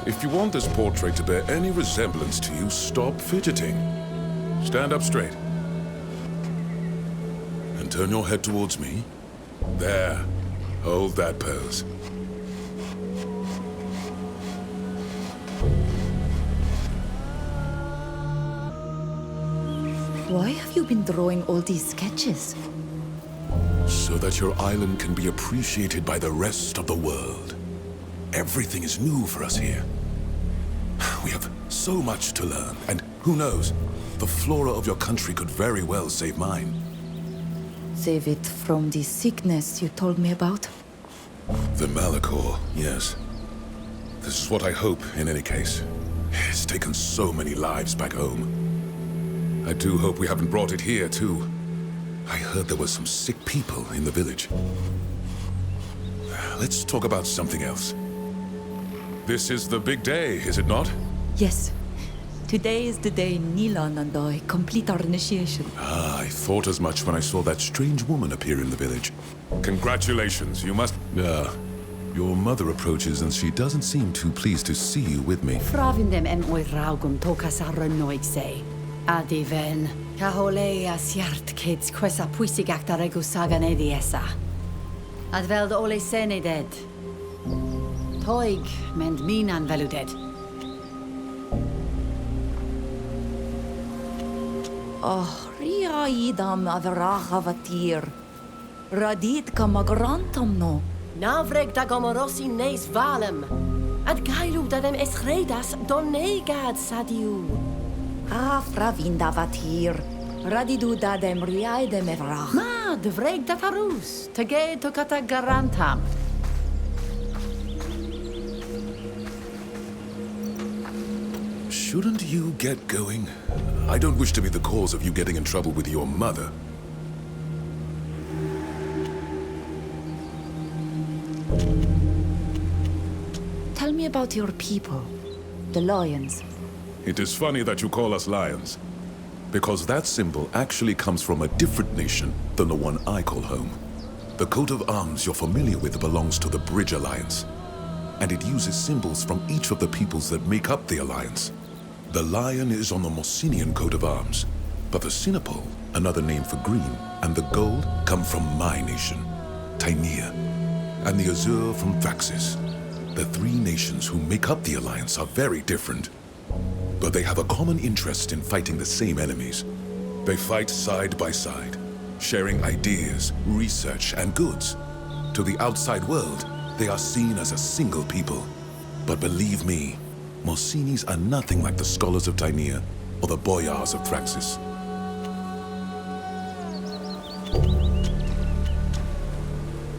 If you want this portrait to bear any resemblance to you, stop fidgeting. Stand up straight. And turn your head towards me. There. Hold that pose. Why have you been drawing all these sketches? So that your island can be appreciated by the rest of the world. Everything is new for us here. We have so much to learn, and who knows, the flora of your country could very well save mine. Save it from the sickness you told me about? The Malachor, yes. This is what I hope, in any case. It's taken so many lives back home. I do hope we haven't brought it here, too. I heard there were some sick people in the village. Let's talk about something else. This is the big day, is it not? Yes. Today is the day Nilan and I complete our initiation. Ah, I thought as much when I saw that strange woman appear in the village. Congratulations, you must... your mother approaches and she doesn't seem too pleased to see you with me. Fravindem o'i raugum tokas arnoig se. Adiven. Kaholea siart kids quesa puisigak da regu sagan ediesa. Adveld ole seneded. Toig mend minan veluded. Oh, ria idam averacha vatir. Radit kamagrantam no. Navreg da gomorosi neis valem. Ad gailu dadem esredas donegad sadiu. Fravinda vatir. Radidu dadem riaidem evrach. Ma, de vreg dat harus. Tage tokata garantam. Shouldn't you get going? I don't wish to be the cause of you getting in trouble with your mother. Tell me about your people, the lions. It is funny that you call us lions, because that symbol actually comes from a different nation than the one I call home. The coat of arms you're familiar with belongs to the Bridge Alliance, and it uses symbols from each of the peoples that make up the alliance. The lion is on the Mosinian coat of arms, but the Sinopole, another name for green, and the gold come from my nation, Taimir, and the azure from Thraxis. The three nations who make up the alliance are very different, but they have a common interest in fighting the same enemies. They fight side by side, sharing ideas, research, and goods. To the outside world, they are seen as a single people. But believe me, Mosinis are nothing like the scholars of Taimir or the boyars of Thraxis.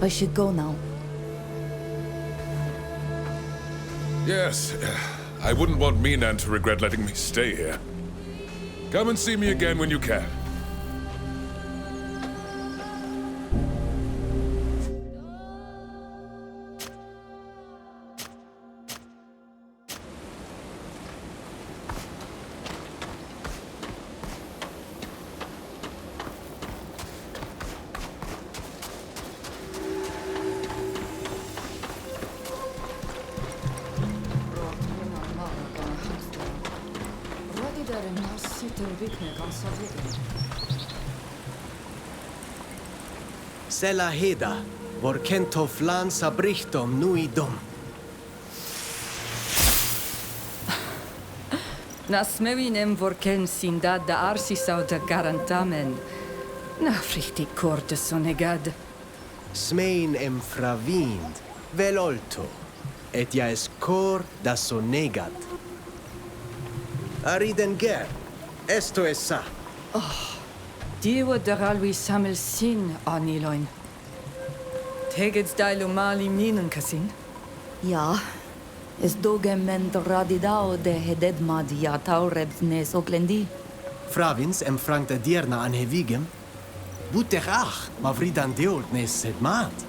I should go now. Yes, I wouldn't want Minan to regret letting me stay here. Come and see me again when you can. Sela heda, vorkento flan sabrichtom nuidom. Nasmewinem vorken sindad da arsisau da garantamen. Na frichtig korte sonegad. Smein em fravind, velolto, et ja es cor da sonegad. Ariden ger, esto es sa. Diwa daralwi samel sin aniloin. Tegets dailu mali minen kasin. Ja, es dogem men radidao de hededmad ja taurebs nes oklendi. Fravins em frank da dierna anhevigem. Buterach, mavridan deolt nes sedmat.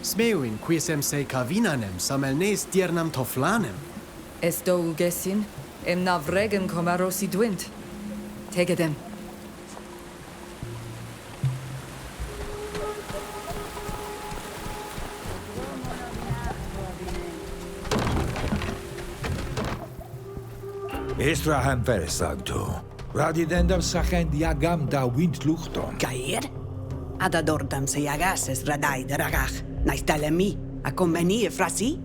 Smeuin quisem se kavinanem samel nes diernam toflanem. Es do ugesin, em navregem komarosi dwint. Tegedem. Estrahan versagto. Radidendam sachen diagam da windluchton. Gair? Adadordam se jagases radai de ragach. Naistalemi, a conveni e frasi?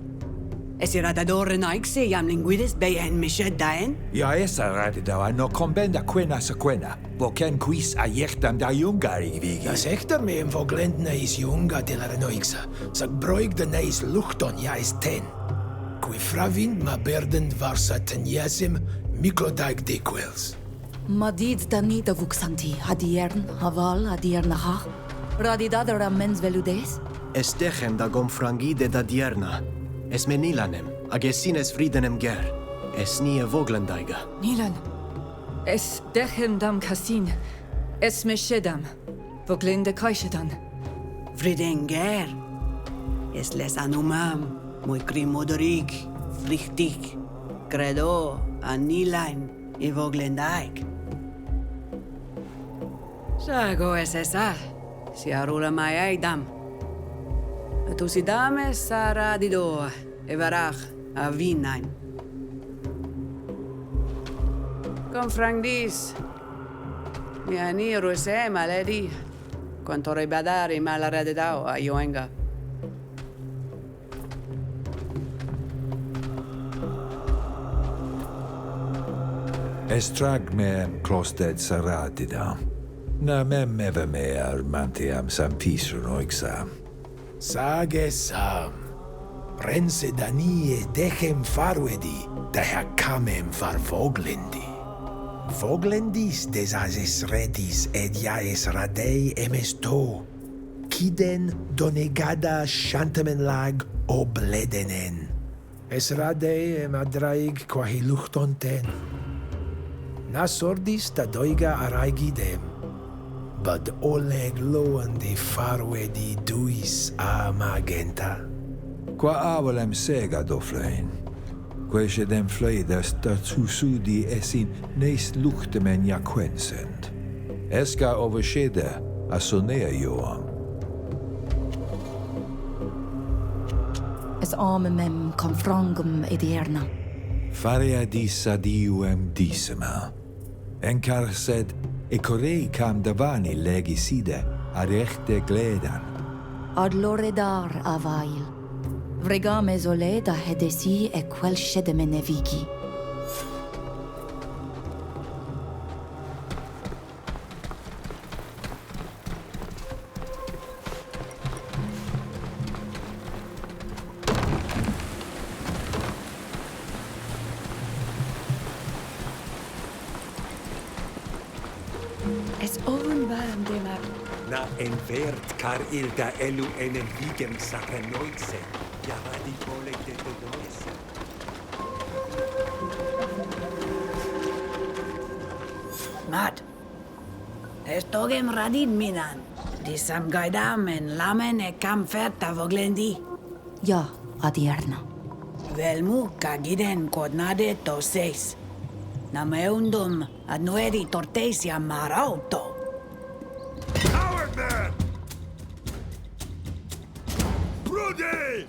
Esi radadore naik se jam linguides beien mished daen? Ja esa radida no combenda quena sequena. Voken quis a jechtam da jungari vigi. Ja sektor me en voglend neis junga de la renoixa. Sag broig de neis luchton ja is ten. Qui fravin ma berden varsa tenjasim miklodaik dequels. Madid danita vuxanti, adiern, haval, adiernaha. Radidadera mens veludes? Estechem da gomfrangide da dierna. Es menilanem, agesines fridenem ger. Es nie voglendaiga. Nilan. Es dechem dam kasin. Es meshedam. Voglinde kaishedan. Fridenger. Es les anumam. Muy crimodorig. Frichtig. Credo. Anilain. I voglendaik. Sago es esa. Si arula mai aidam. Tu si dame sara di doa. E varach a vinain. Con frangdis. Mi aniru se maledi. Quanto ribadari malarede dao a yoenga. Estrag me klosted saradida. Na mem eve me armantiam sam pisrun oixa. Sage sam. Rense danie dechem farwedi, daher kamem far voglendi. Voglendis desases redis ed jaes radei emesto. Kiden donegada shantamen lag obledenen. Es radei em adraig quahi luchton ten. Nas ordis da doiga araigidem. Bud oleg loan de farwedi duis a magenta. Qua avalem sega doflein. Quae dem fleidas dat susudi esin neis luchtemen jaquensend. Esca overschede a sonea joam. Es armemem confrangum edierna. Faria dis adiuem dissima. Encar sed e corei cam davani legiside ad echte gledan. Ad loredar avail. Vregame soleda hedesi e quel shedemene vigi. Es oven warm demar. Na en vert car ilda elu enen vigem sacranoixe. Ja radicole de dois. Mat. Estogem radid minan. Disam gaidam en lamen e cam ferta voglendi. Ja, adierna. Velmu cagiden codnade to seis. Nameundum ad nueri tortesia marauto. Coward man! Rudy!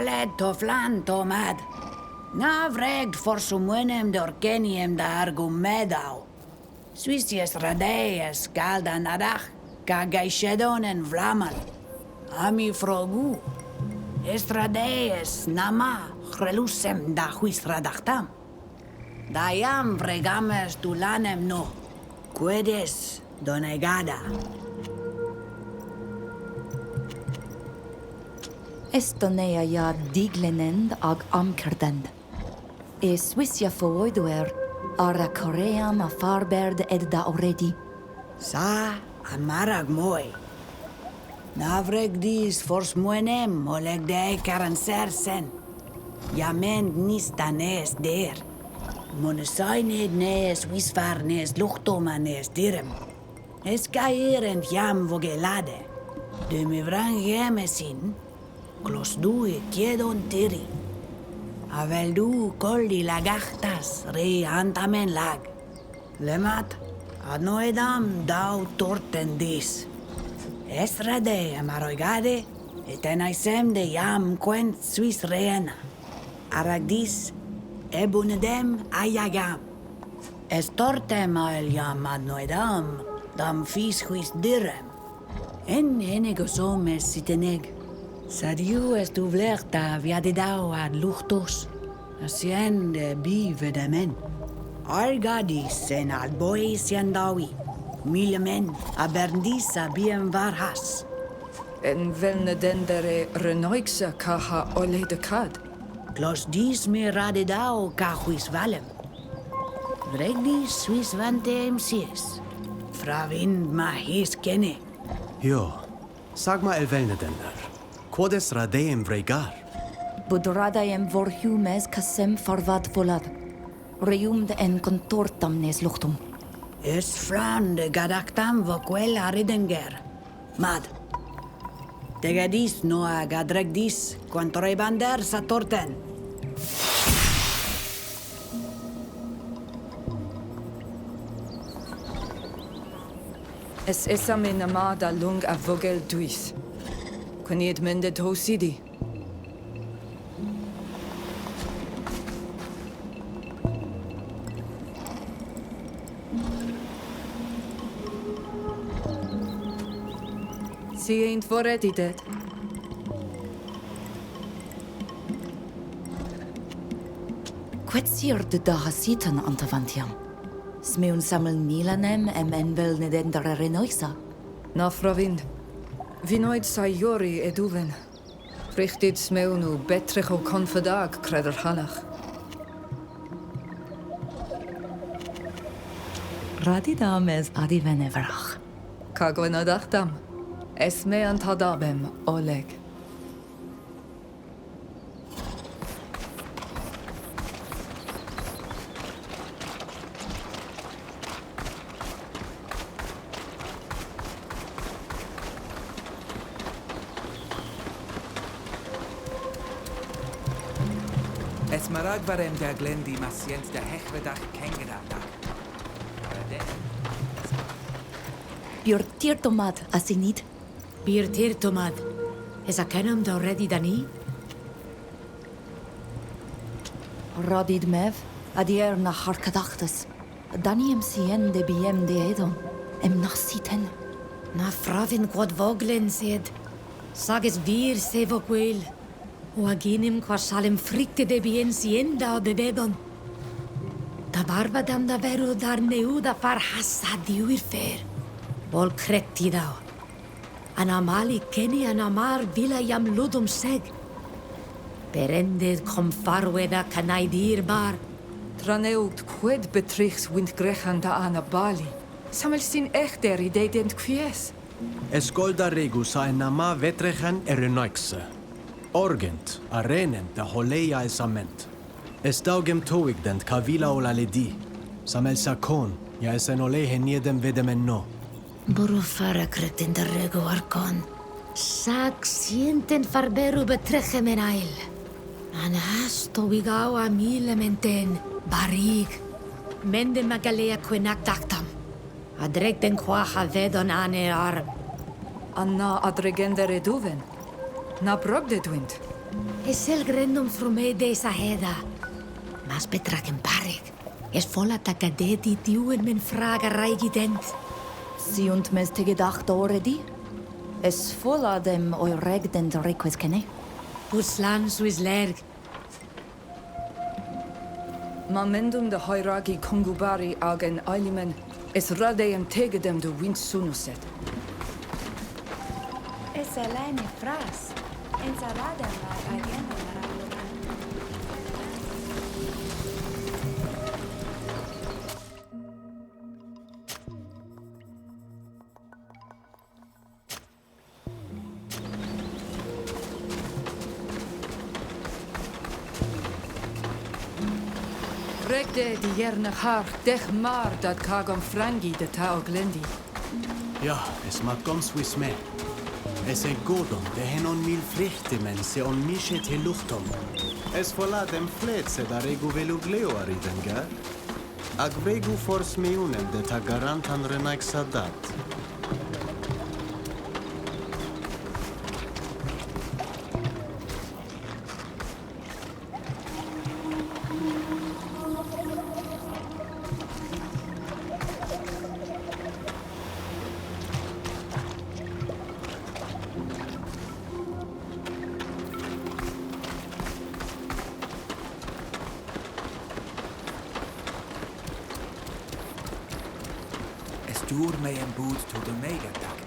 Valed toflan tomad. Na vregt for sumuenem dorkeniem da argumedau. Suisies radees galda nadach, ka gaishedon en vlamal. Ami frogu. Estradees nama relusem da huis radachtam. Dayam vregames tulanem no. Quedes donegada. Estonea ja diglenend ag amkerdend. E Swissia foiduer, ara Koream a farberd edda already. Sa amarag moi. Navreg dis fors muenem oleg de karansersen. Jamen nista nes der. Monesained nes wisvar nes luchtoma nes direm. Eskaeren jam vogelade. De me vrang jemesin. Klos du kiedon tiri. Avel du koldi lagachtas re antamen lag. Lemat, ad noedam dau torten dis. Esrade amaroigade, etenaisem de jam quent suis reena. Aragdis, ebunedem ayagam. Estortem ael jam ad noedam, dam fis huis direm. En enegosum es siteneg. Sadiu est uvlerta viadidau ad luchtos, asien de bivedamen. Argadis en ad boi siandawi, milemen aberdisa bien varhas. En velne dendere renoixa kaha ole de kad. Klos dis me radidau kahuis valem. Vregdis suis vantem sies. Fravin ma his kenne. Jo, sag ma elvelne dender. Quodes radeem vregar? Budradaem vorhumes kasem farvad volad. Reumd en contortam nes luchtum. Es fran de gadaktam voquel aridenger. Mad. Tegadis noa gadregdis quantore bander satorten. Es esame namada lung a vogel duis. Kuniet mendet ho sidi. Sie ain't already dead. Quetsier de da hasiten antavantiam. Smeun samel nilanem envel nedendere renoisa. Na fravind. Vinoid sa jori eduven. Richtit smeunu betrech o confadag creder halach. Radidam es adivenevrach. Kagwen adachtam. Esme antadabem oleg. Es marag varem der glendi masiens der hechredach kengedadag. Björ tirtomad asinit. Bir tirtomad. Is a kenum da already dani? Radid mev, adier na harkadachtes. Daniem sien de biem de edom. Em nasiten. Na fravin quod voglen sed. Sages vir se voquel. O aginim quasalem fricte de bien sienda bebedon. Da barbadam da veru dar neuda far hassa diuir fer. Vol crecti dao. Anamali keni anamar vila jam ludum seg. Perended com farweda canaidir bar. Traneut qued betrichs wind grechan da anabali. Samel sin echter idedent quies. Escolda regus a enama vetrechen erenoixe. Orgent, arenen da holeia esament. Estaugem toigdent cavila ola ledi. Samel sakon, ja esen olehe niedem vedemen no. Borufara cretin da rego arcon. Sag sienten farberu betrechem en ail. Anasto vigao a milementen. Barig. Mende magalea quenac dactam. Adregden quaha vedon ane arm. Anna adregender eduven. Na brogdedwind. Es el grendum frume de Saheda. Mas betrak en parek. Es volla takadeti diuen men fraga raigident. Si und mes te gedacht already? Es volla dem euregdent request kenne. Puslan suis lerg. Mamendum de Hairagi Kungubari agen Eilimen es radeem tegedem de wind sunuset. Es alleine fras. Ensalada la gallina la Regde die jerne haar dech maar dat kagam frangi de tao glendi. Ja, es mag goms wis me. Es e godon, de henon mil frichtemen se on mische te luchtom. Es vola dem fletse da regu velu gleo aridenga. Ag vegu fors meunem de ta garantan renaik sadat. Stuur mij een boot tot de megadag.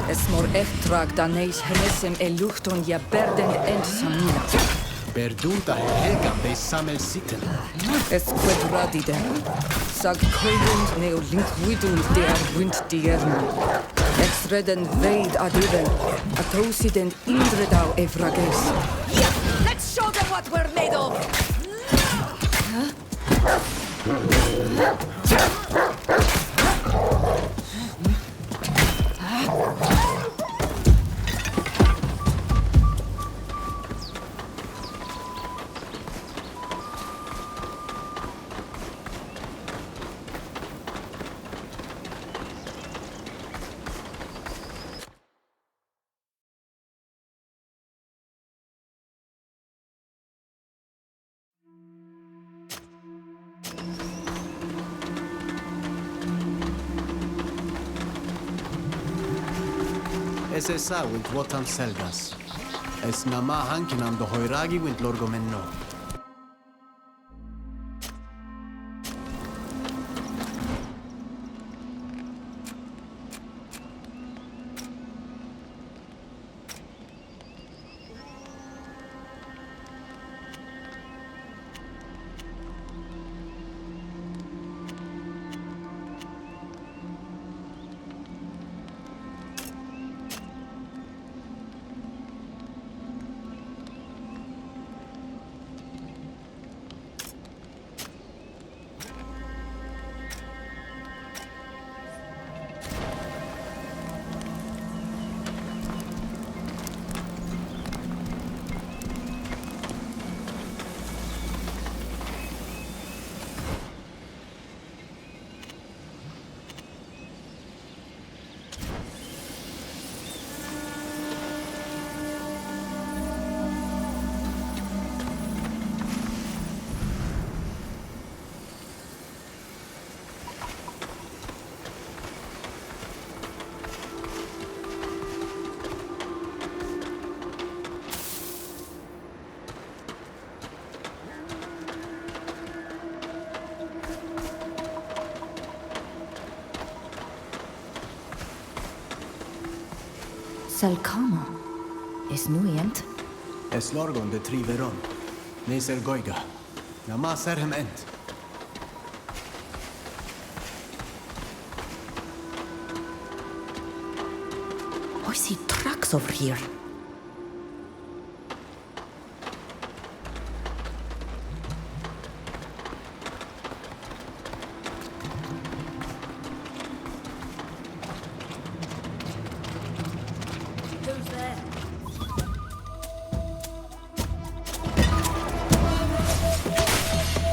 Es mor echt trag daneis henesem e luchton ja berden end samina. Perdunta helga be samel sitten. Es quadradide. Sag koilund neo linkwidund de wind dierne. Exreden veid adiven. Atosiden indredau evrages. Let's show them what we're made of! Es esa wint wotam selgas. Es nama hankinam do hoiragi wint lorgomenno. Salcama. Es nuient. Es lorgon de triveron. Neser goiga. Nama serhem ent. I see tracks over here. Who's there?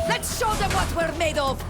Let's show them what we're made of!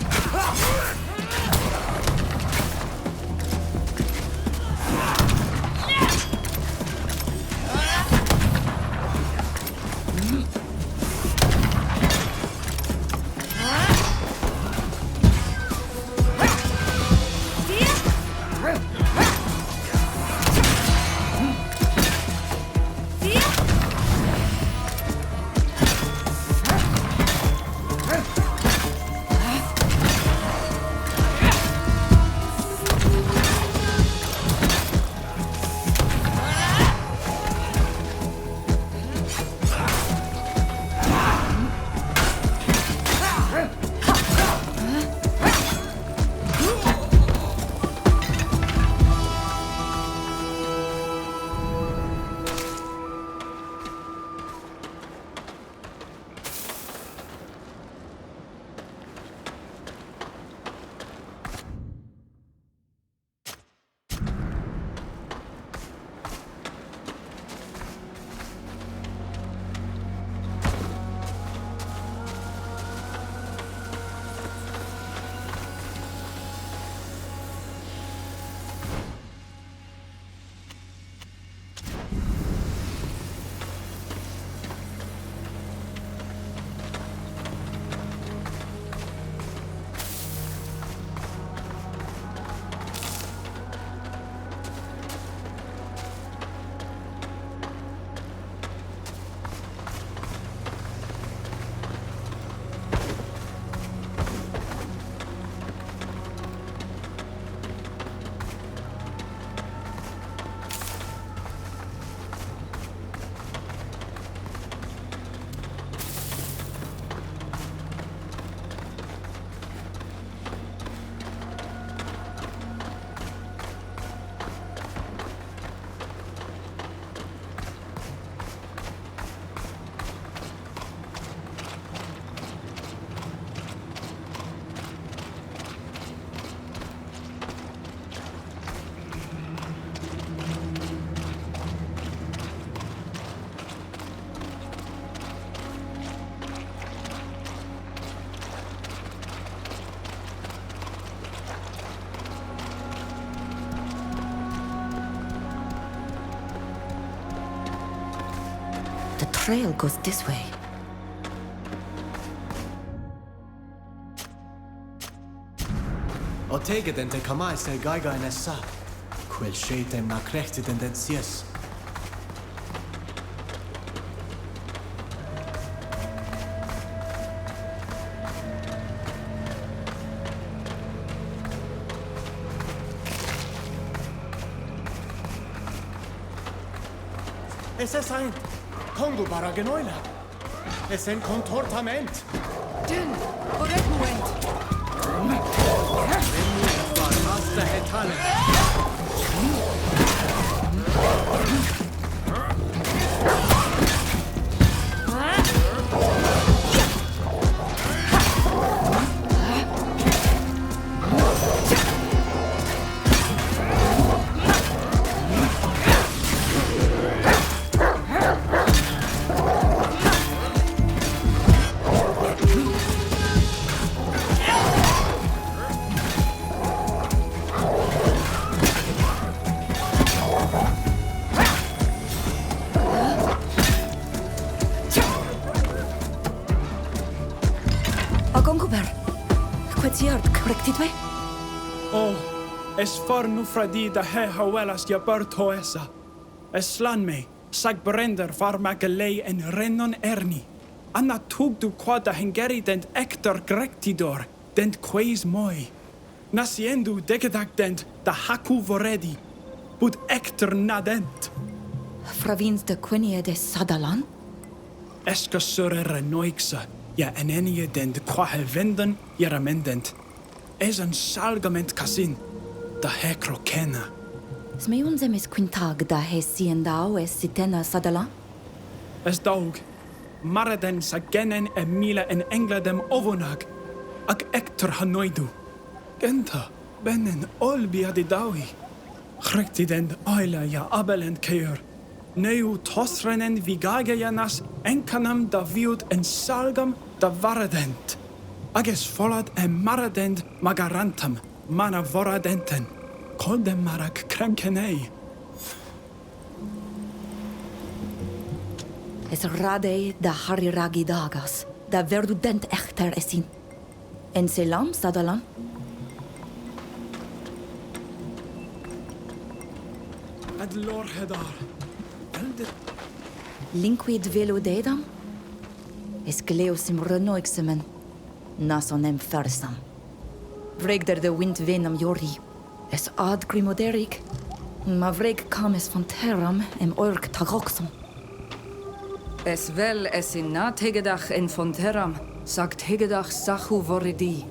The trail goes this way. O tege den te kamai se gaiga in essa. Quel shaitem na krechti den den sies. Es es ein Kongo baragenoila. Es ein contortament. Dyn, o'r egmwent. Hasta hetale. Es fornu fradida he hawelas ja bertoesa. Es slanme, sag brender farmagelei en rennon erni. Anna tugdu quada hengeri dent ector grectidor, dent quaes moi. Nasiendu degedag dent da haku voredi. bud ekter nadent. Fravins de Quinnie de Sadalan? Eska surere noikse, ja enenie dent kwahe venden, jaramendent. Es een salgament kasin, da hekro kena. Smeunzem is quintag da he siendau es sitena Sadalan? Es daug, mareden sa genen e mile en engladem ovonag, ak ekter hanoidu. Genta, benen olbia di daui. Chryktiden oila ja abelend keur. Neu tosrenen vigagejanas enkanam da viud en salgam da varadent. Ages folad en maradend magarantam, mana voradenten. Koldem marak kremkenei. Es rade da hariragi dagas, da verdudent echter esin. En selam Sadalan? Ad lor hedar. Linquid velo dedam? Es gleosim renoixemen, nasonem fersam. Vregder de wind venam jori, es ad grimoderik, ma vreg kames van terram em ork tagoxum. Es wel es in nat hegedach en von terram, sagt hegedach sachu voridi.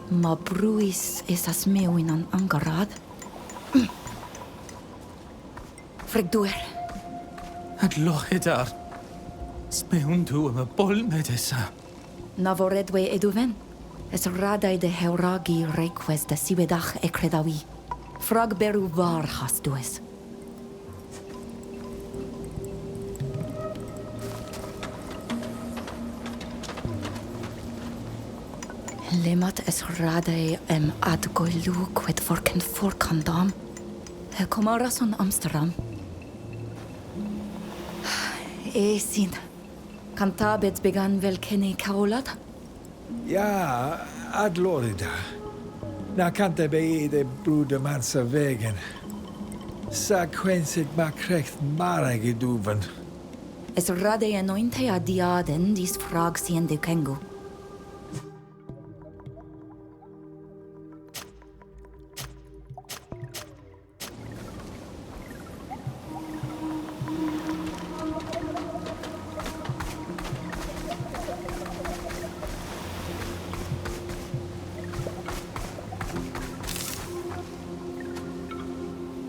Ma bruis esas meuin an angarad. Fregduer. Ad lohedar. Smewn tu am y bol medesa. Navoredwe eduven. Es radai de heuragi reques de siwedach e credawi. Frag beru var has dues. Lemat es radai em ad goilu quid vorken forkandam. Komarason Amsterdam. Esin. Cantabet began vel kenne kaolat? Ja, ad lorida. Na kante bei de bruder mansa vägen. Sa quensit ma krecht mara geduven. Es radai anointe adiaden dis frag sien de kengu.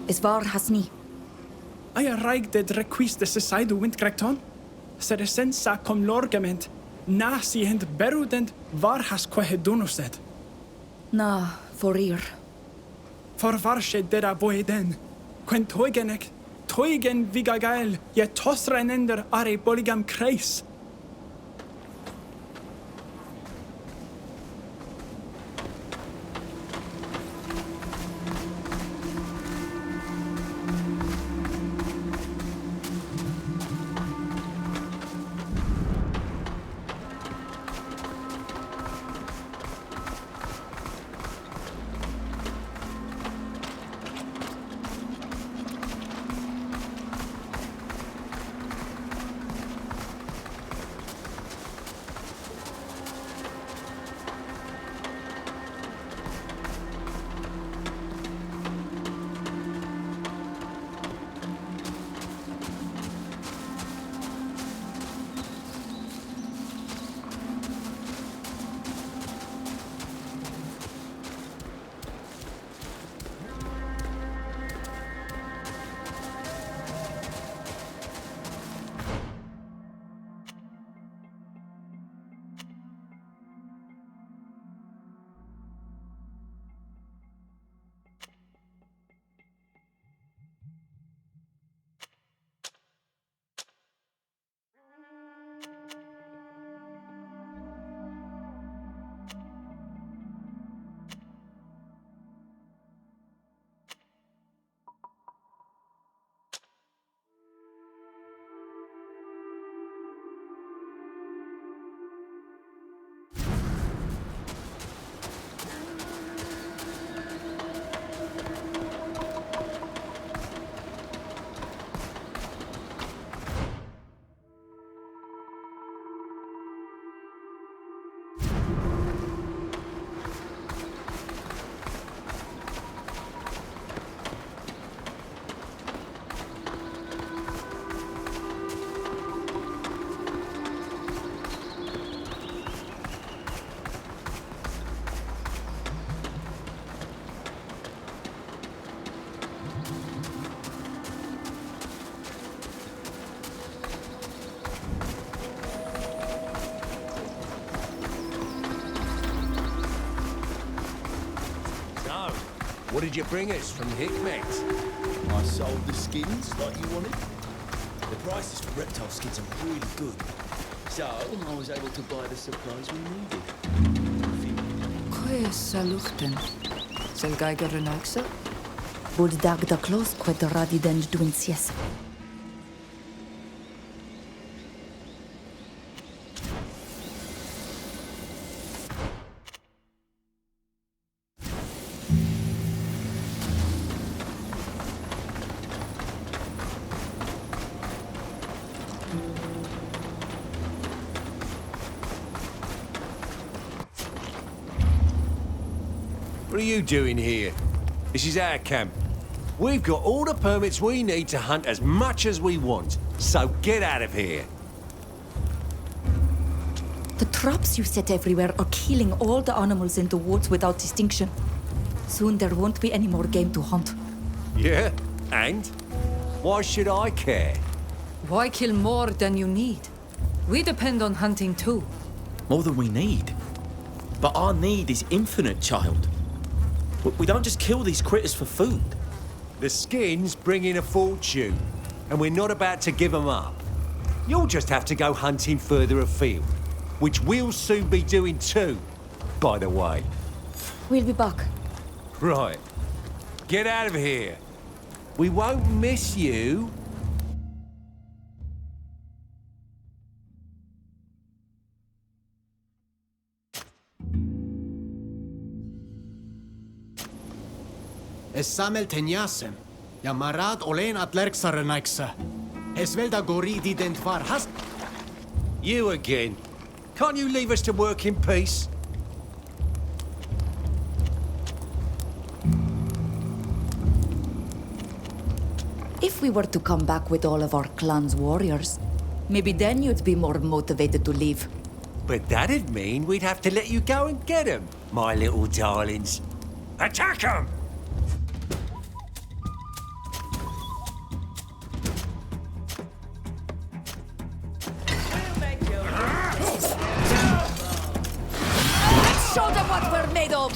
Es var hasni. Aya raig de requis de sesaidu windkrekton? Sed essensa com lorgament, na siend berudent var has quae dunuset. Na, forir. For varsche dera boeden, quen toigenek, toigen vigagael, je tosrenender are boligam kreis. What did you bring us from Hikmet? I sold the skins like you wanted. The prices for reptile skins are really good. So I was able to buy the supplies we needed. Quae saluchten. Selgaiger renaxa? Bud dag da close qued radi dend duin sies. What are you doing here? This is our camp. We've got all the permits we need to hunt as much as we want, so get out of here. The traps you set everywhere are killing all the animals in the woods without distinction. Soon there won't be any more game to hunt. Yeah? And? Why should I care? Why kill more than you need? We depend on hunting too. More than we need. But our need is infinite, child. We don't just kill these critters for food. The skins bring in a fortune, and we're not about to give them up. You'll just have to go hunting further afield, which we'll soon be doing too, by the way. We'll be back. Right. Get out of here. We won't miss you. Es samel tenjasem. Ja marad olen atlerksa renaiksa. Es velda goridi dent var hast. You again. Can't you leave us to work in peace? If we were to come back with all of our clan's warriors, maybe then you'd be more motivated to leave. But that'd mean we'd have to let you go and get them, my little darlings. Attack them! Show them what we're made of!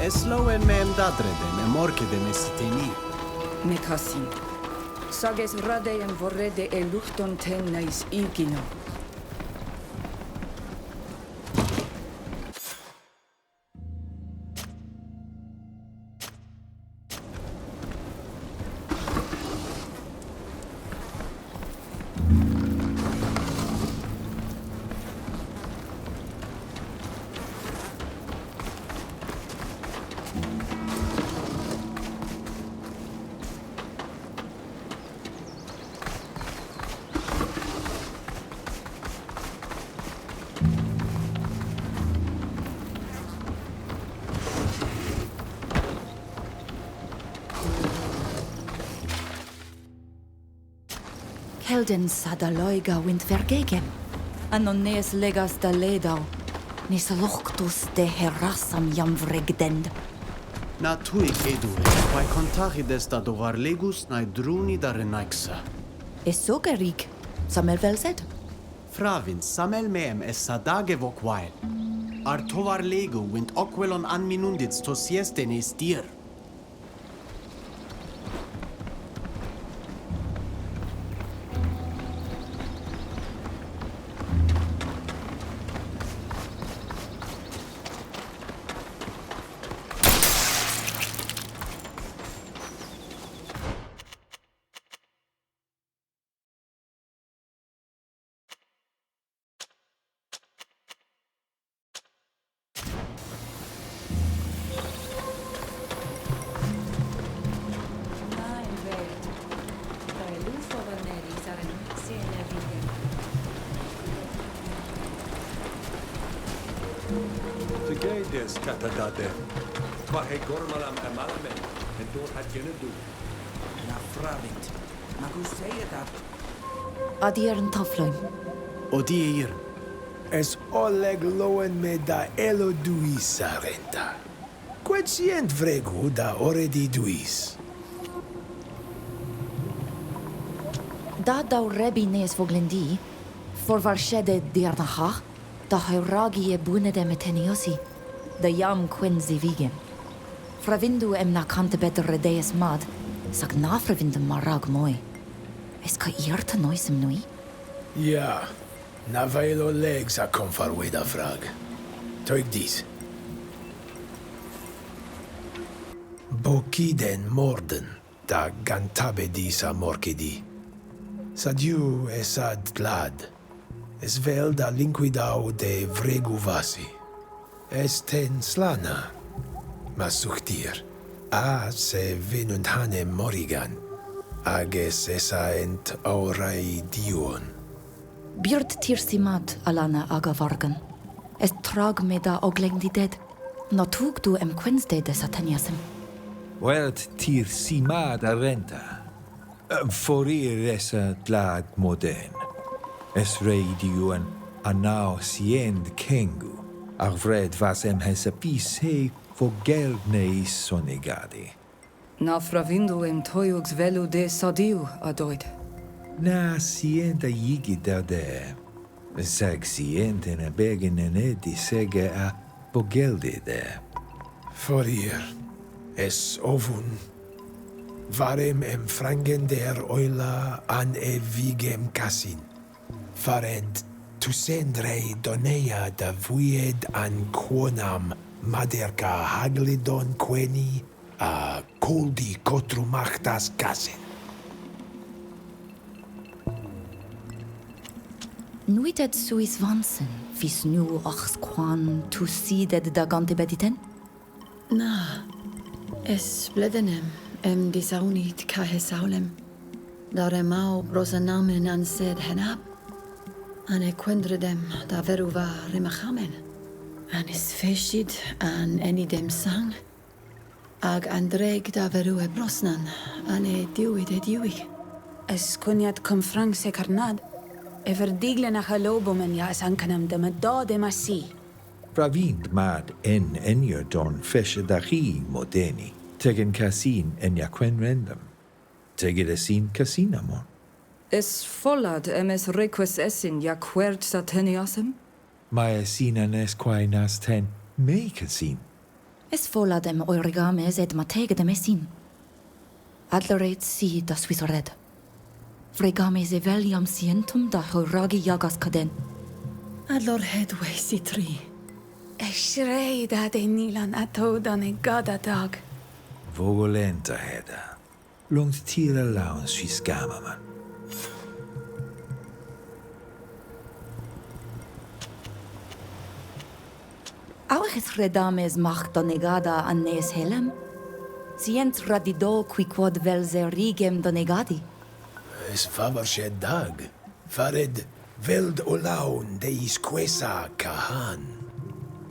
Esloen mem dadrede me morkede me siteni. Mekasin. Sages radeem vorrede e luchton tenais igino. Helden sadaloiga wint vergegen. Anon nees legas da ledau. Nis lochtus de herasam jam vregdend. Na tuik edure, vai contagides da dovar legus nai druni da renaiksa. Es so gerig, samel vel sed. Fravin samel meem es sadage vokwael. Ar tovar legu wint okwelon an minundits to sieste nes dir. Together, Scythetube. Kwahe gormalam amalamen, and door had du. Na fravint. Ma gu say dat. Adier yn taflaim. O di eir. Es oleg loen me da elo duis sarenta. Quetsient vregu da oredi duis. Da daw rebi nes voglendi, for var skjedde diernaha, da hauragi e bunede meteniosi, da jam quenzi vigen. Fra vindu na kante better redees mad, sag na fra vindu marag moi. Es ka irta noisem nui? Ja, na vailo legs a confarweda frag. Toig dis. Bokiden morden, da gantabe dis a morkedi. Sadiu esad glad. Es vel da linquidau de vregu vasi. Esten slana. Ma suchtir. A se vinunt hane morigan. Ages esa ent aurai dion. Bird tirsi mad alana aga vargan. Es trag me da oglengdi ded. Na tug du quensde de sataniasem. Welt tirsi mad a renta. Forir esa glad modern. Es reidiuan anau siend kengu. Arvred vas hesapis he for geld neis sonegadi. Na fravindu toiugs velu de sadiu adoid. Na sienta yigida de. Sag sienta na begen edi sege a bogeldi de. Forir, es ovun. Varem frangen der oila an vigem casin. Farend tusendrei donea da vuied an quonam maderca haglidon queni a coldi cotrumachtas casin. Nuitet suis vansen, vis nu achs quan tu sidet da gante bediten? Na, es bledenem, disaunit kahe saulem. Daremau brosanamen an sed henab. An quendredem da veruva rimachamen. An is feshid an enidem sang. Ag andreg da veru e brosnan, an diuid e diuig. Es coniat confrang se carnad. E verdigle na halobumen ja es ancanam de medode massi. Pravind mad enio don feshe dahi modeni. Tegen casin quen rendam. Tegedesin casinamon. Es follad es reques essin quert sataniasem? Mae sinan es quae nas ten me casin. Es voladem oirigames et mategedem esin. Adlereit si da swisored. Fregames eveliam sientum da horagi jagas caden. Adlor hedwe si tri. Eshrei da de nilan atodan e gada dag. Vogolenta heda. Longt tira laun svis gamaman. Auches redames macht donegada an nes helem? Sient radido qui quod velze rigem donegadi? Es favarshed dag. Fared veld olaun deis quesa kahan.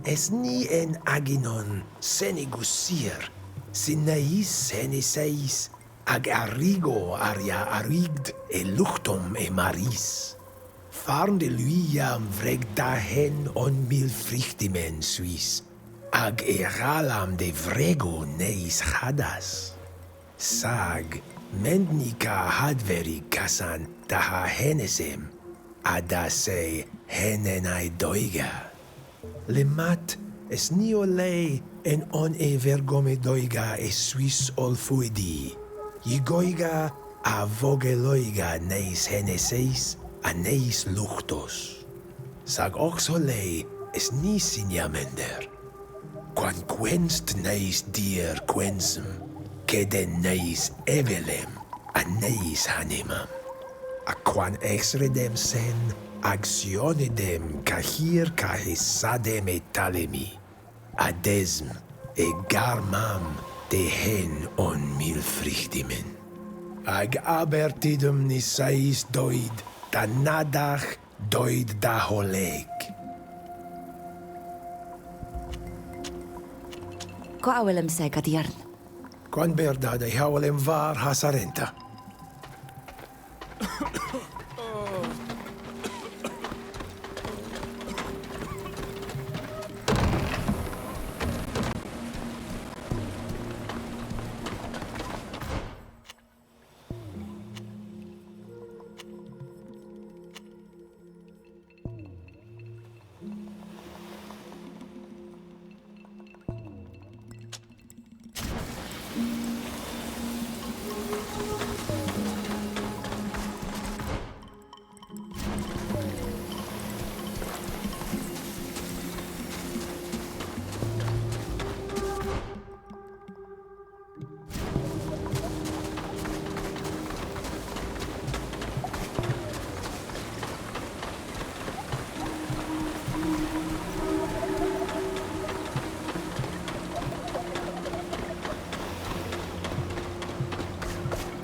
Es ni en aginon senigusir. Sineis seniseis ag arrigo aria arigd e luchtom e maris. Farnde luiam vregda hen on mil frichtimen suis. Ag ralam de vrego neis hadas. Sag mendnika hadveri kasan daha henesem. Adase henenai doiga. Lemat es nio lei en on vergome doiga e suis olfuidi. Yigoiga a vogeloiga neis heneseis a neis luchtos. Sag oxolei es ni signamender. Quan quenst neis dier quensem, keden neis evelem a neis hanimam. A quan exredem sen actionidem cahir cahesadem et talemi. Adesm e garmam de hen on mil frichtimen. Ag abertidum nisais doid, da nadach doid da holeg. Ko awelem sega diarn. Quan berda de hawalem var hasarenta.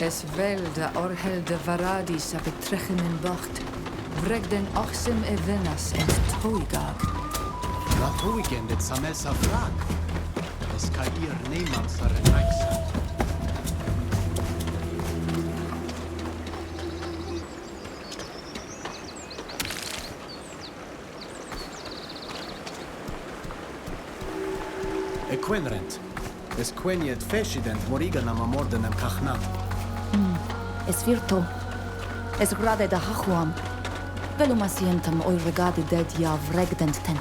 Es velda orhelde varadis a betrechen in bacht. Vregden oxem e venas en toigag. La toigen det samelsa frag. Es kair nemans renaiksa. Equenrent. Es queniet fesident moriganam amordenem kachna. Es virto. Es grade da hachuam. Velum asientem oi regade dead ja vregdent ten.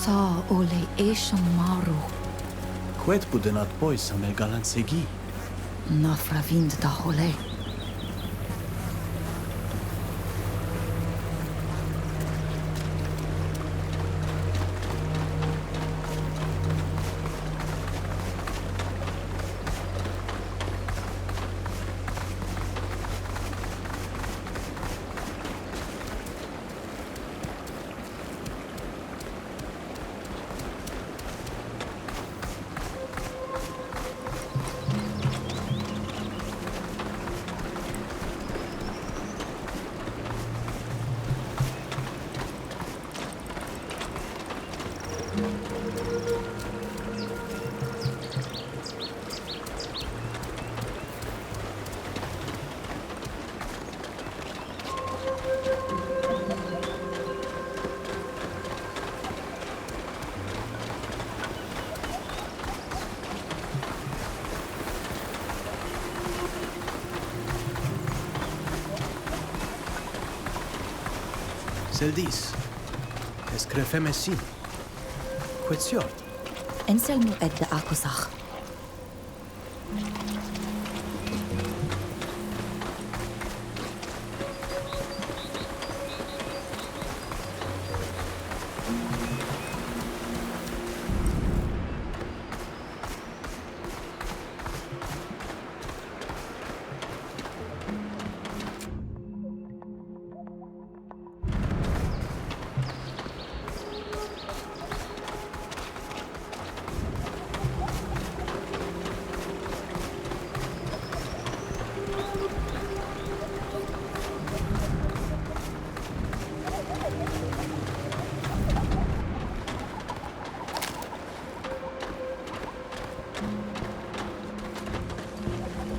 Sa ole eisham maru. Quet budenat pois samel galansegi. Nafra vind da hole. Seldis. Escrefem esim. Quetiort. Ensel nu ed de acusach.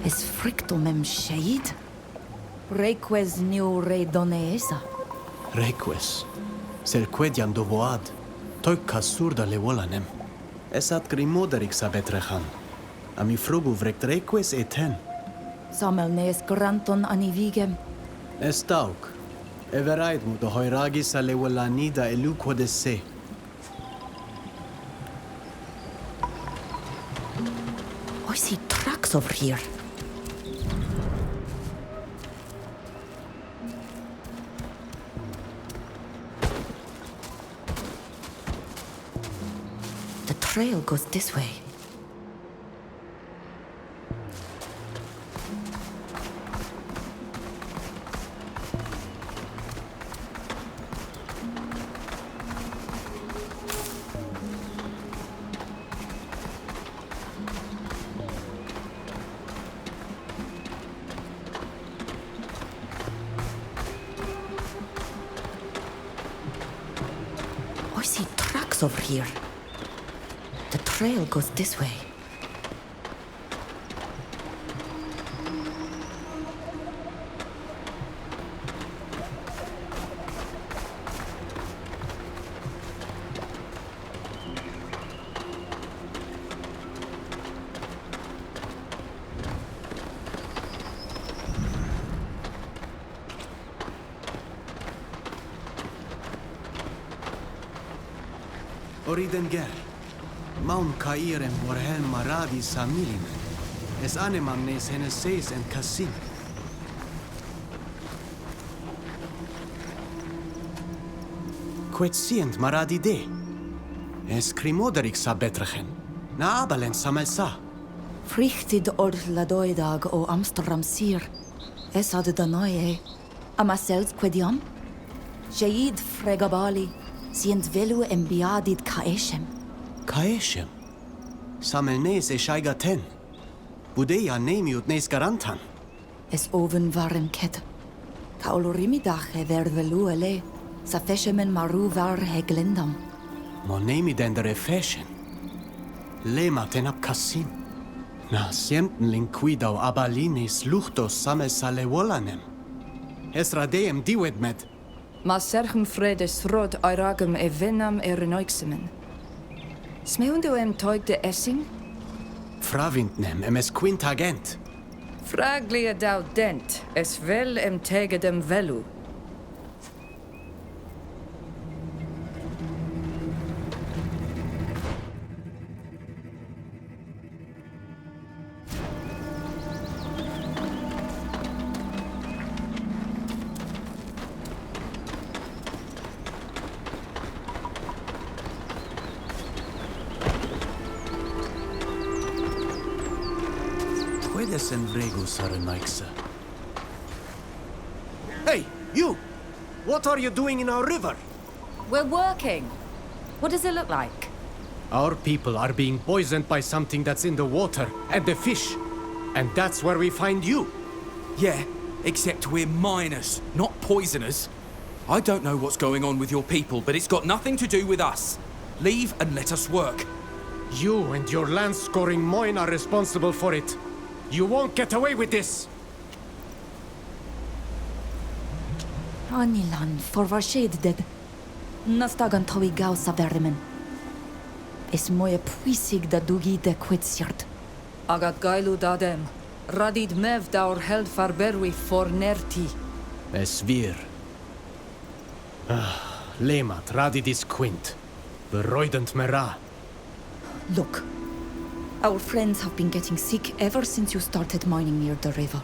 Es fricto mem shade? Reques new re doneesa. Reques. Serquedian dovoad. Toica surda le volanem. Esat grimoderix abetrechan. Ami frugu vrect reques eten. Samel nees granton anivigem. Estauk. Everaid mu do hoiragis a levolanida eluquo de se. I see tracks over here. The trail goes this way. I see tracks over here. The trail goes this way. Oriden ger. Maun cairem vorhen maradi samilim. Es animam nes heneses en cassim. Quetsient maradi de. Es crimoderix abetrechen. Na abalen samelsa. Frichtid ord la doidag o Amsterdam sir. Es had da noie. Amasels quediam? Jaid fregabali. Sient velu embiadid caeshem. Caeshem? Samel nes e shaigaten. Budeia nemiut nes garantan. Es oven varem ket. Ca olorimidach e verd velu ele. Sa feshemen maru var he glendam. Mo nemi dender e feshen. Lema ten ab cassim. Na sienten linquidau abalinis luchtos samel sale volanem. Es radeem diwed med. Ma serchem fredes rod airagem e venam e renoixemen. Smeundo em toig de essing? Fravintnem es quintagent. Fraglia dau dent, es vel em tegedem velu. Puedes en vregus arenaixa. Hey, you! What are you doing in our river? We're working. What does it look like? Our people are being poisoned by something that's in the water and the fish. And that's where we find you. Yeah, except we're miners, not poisoners. I don't know what's going on with your people, but it's got nothing to do with us. Leave and let us work. You and your land-scoring moin are responsible for it. You won't get away with this! Anilan, for var shade dead. Nastagan tawi gausa vermen. Es moje puisig da dugi de quetsiart. Agat gailu dadem. Radid mev daur held farberwi for nerti. Es wir. Lemat radidis quint. Beroident mera. Look, our friends have been getting sick ever since you started mining near the river.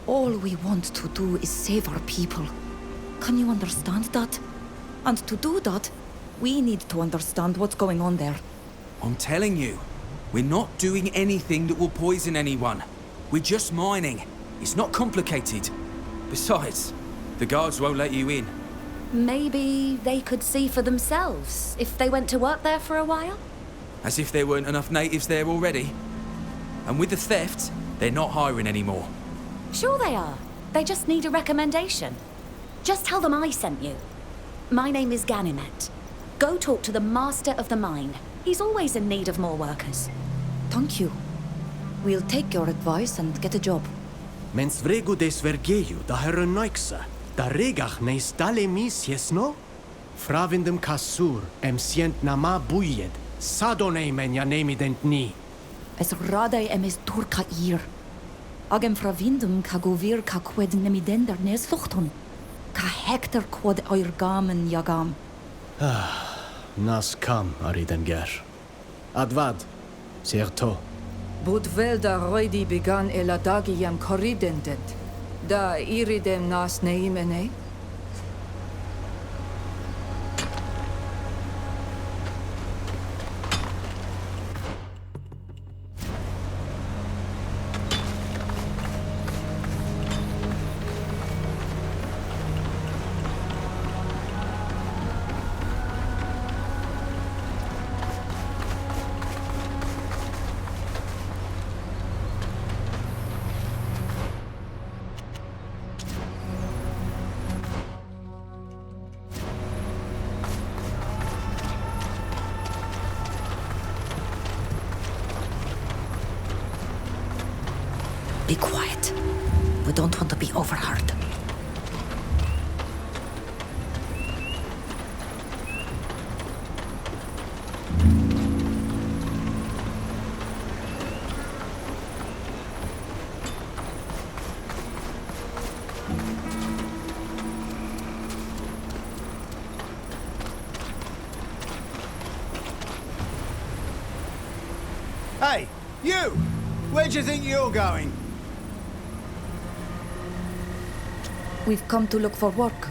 All we want to do is save our people. Can you understand that? And to do that, we need to understand what's going on there. I'm telling you, we're not doing anything that will poison anyone. We're just mining. It's not complicated. Besides, the guards won't let you in. Maybe they could see for themselves if they went to work there for a while? As if there weren't enough natives there already. And with the theft, they're not hiring anymore. Sure they are. They just need a recommendation. Just tell them I sent you. My name is Ganimet. Go talk to the master of the mine. He's always in need of more workers. Thank you. We'll take your advice and get a job. Mens vregu des vergeiu da heronoixa, da regach neis dale mis jesno? Fravindem kasur, sient nama bujed, sadone menja nemident ni. Es radai emes turka ir. Agem fravindum ka govir ka qued nemidender nes luchton. Ka hector quod oir gamen jagam. Nas kam aridenger. Advad, certo. Budvelda roidi began eladagiam corridendet. Da iridem nas neimene? Be quiet. We don't want to be overheard. Hey, you! Where do you think you're going? We've come to look for work.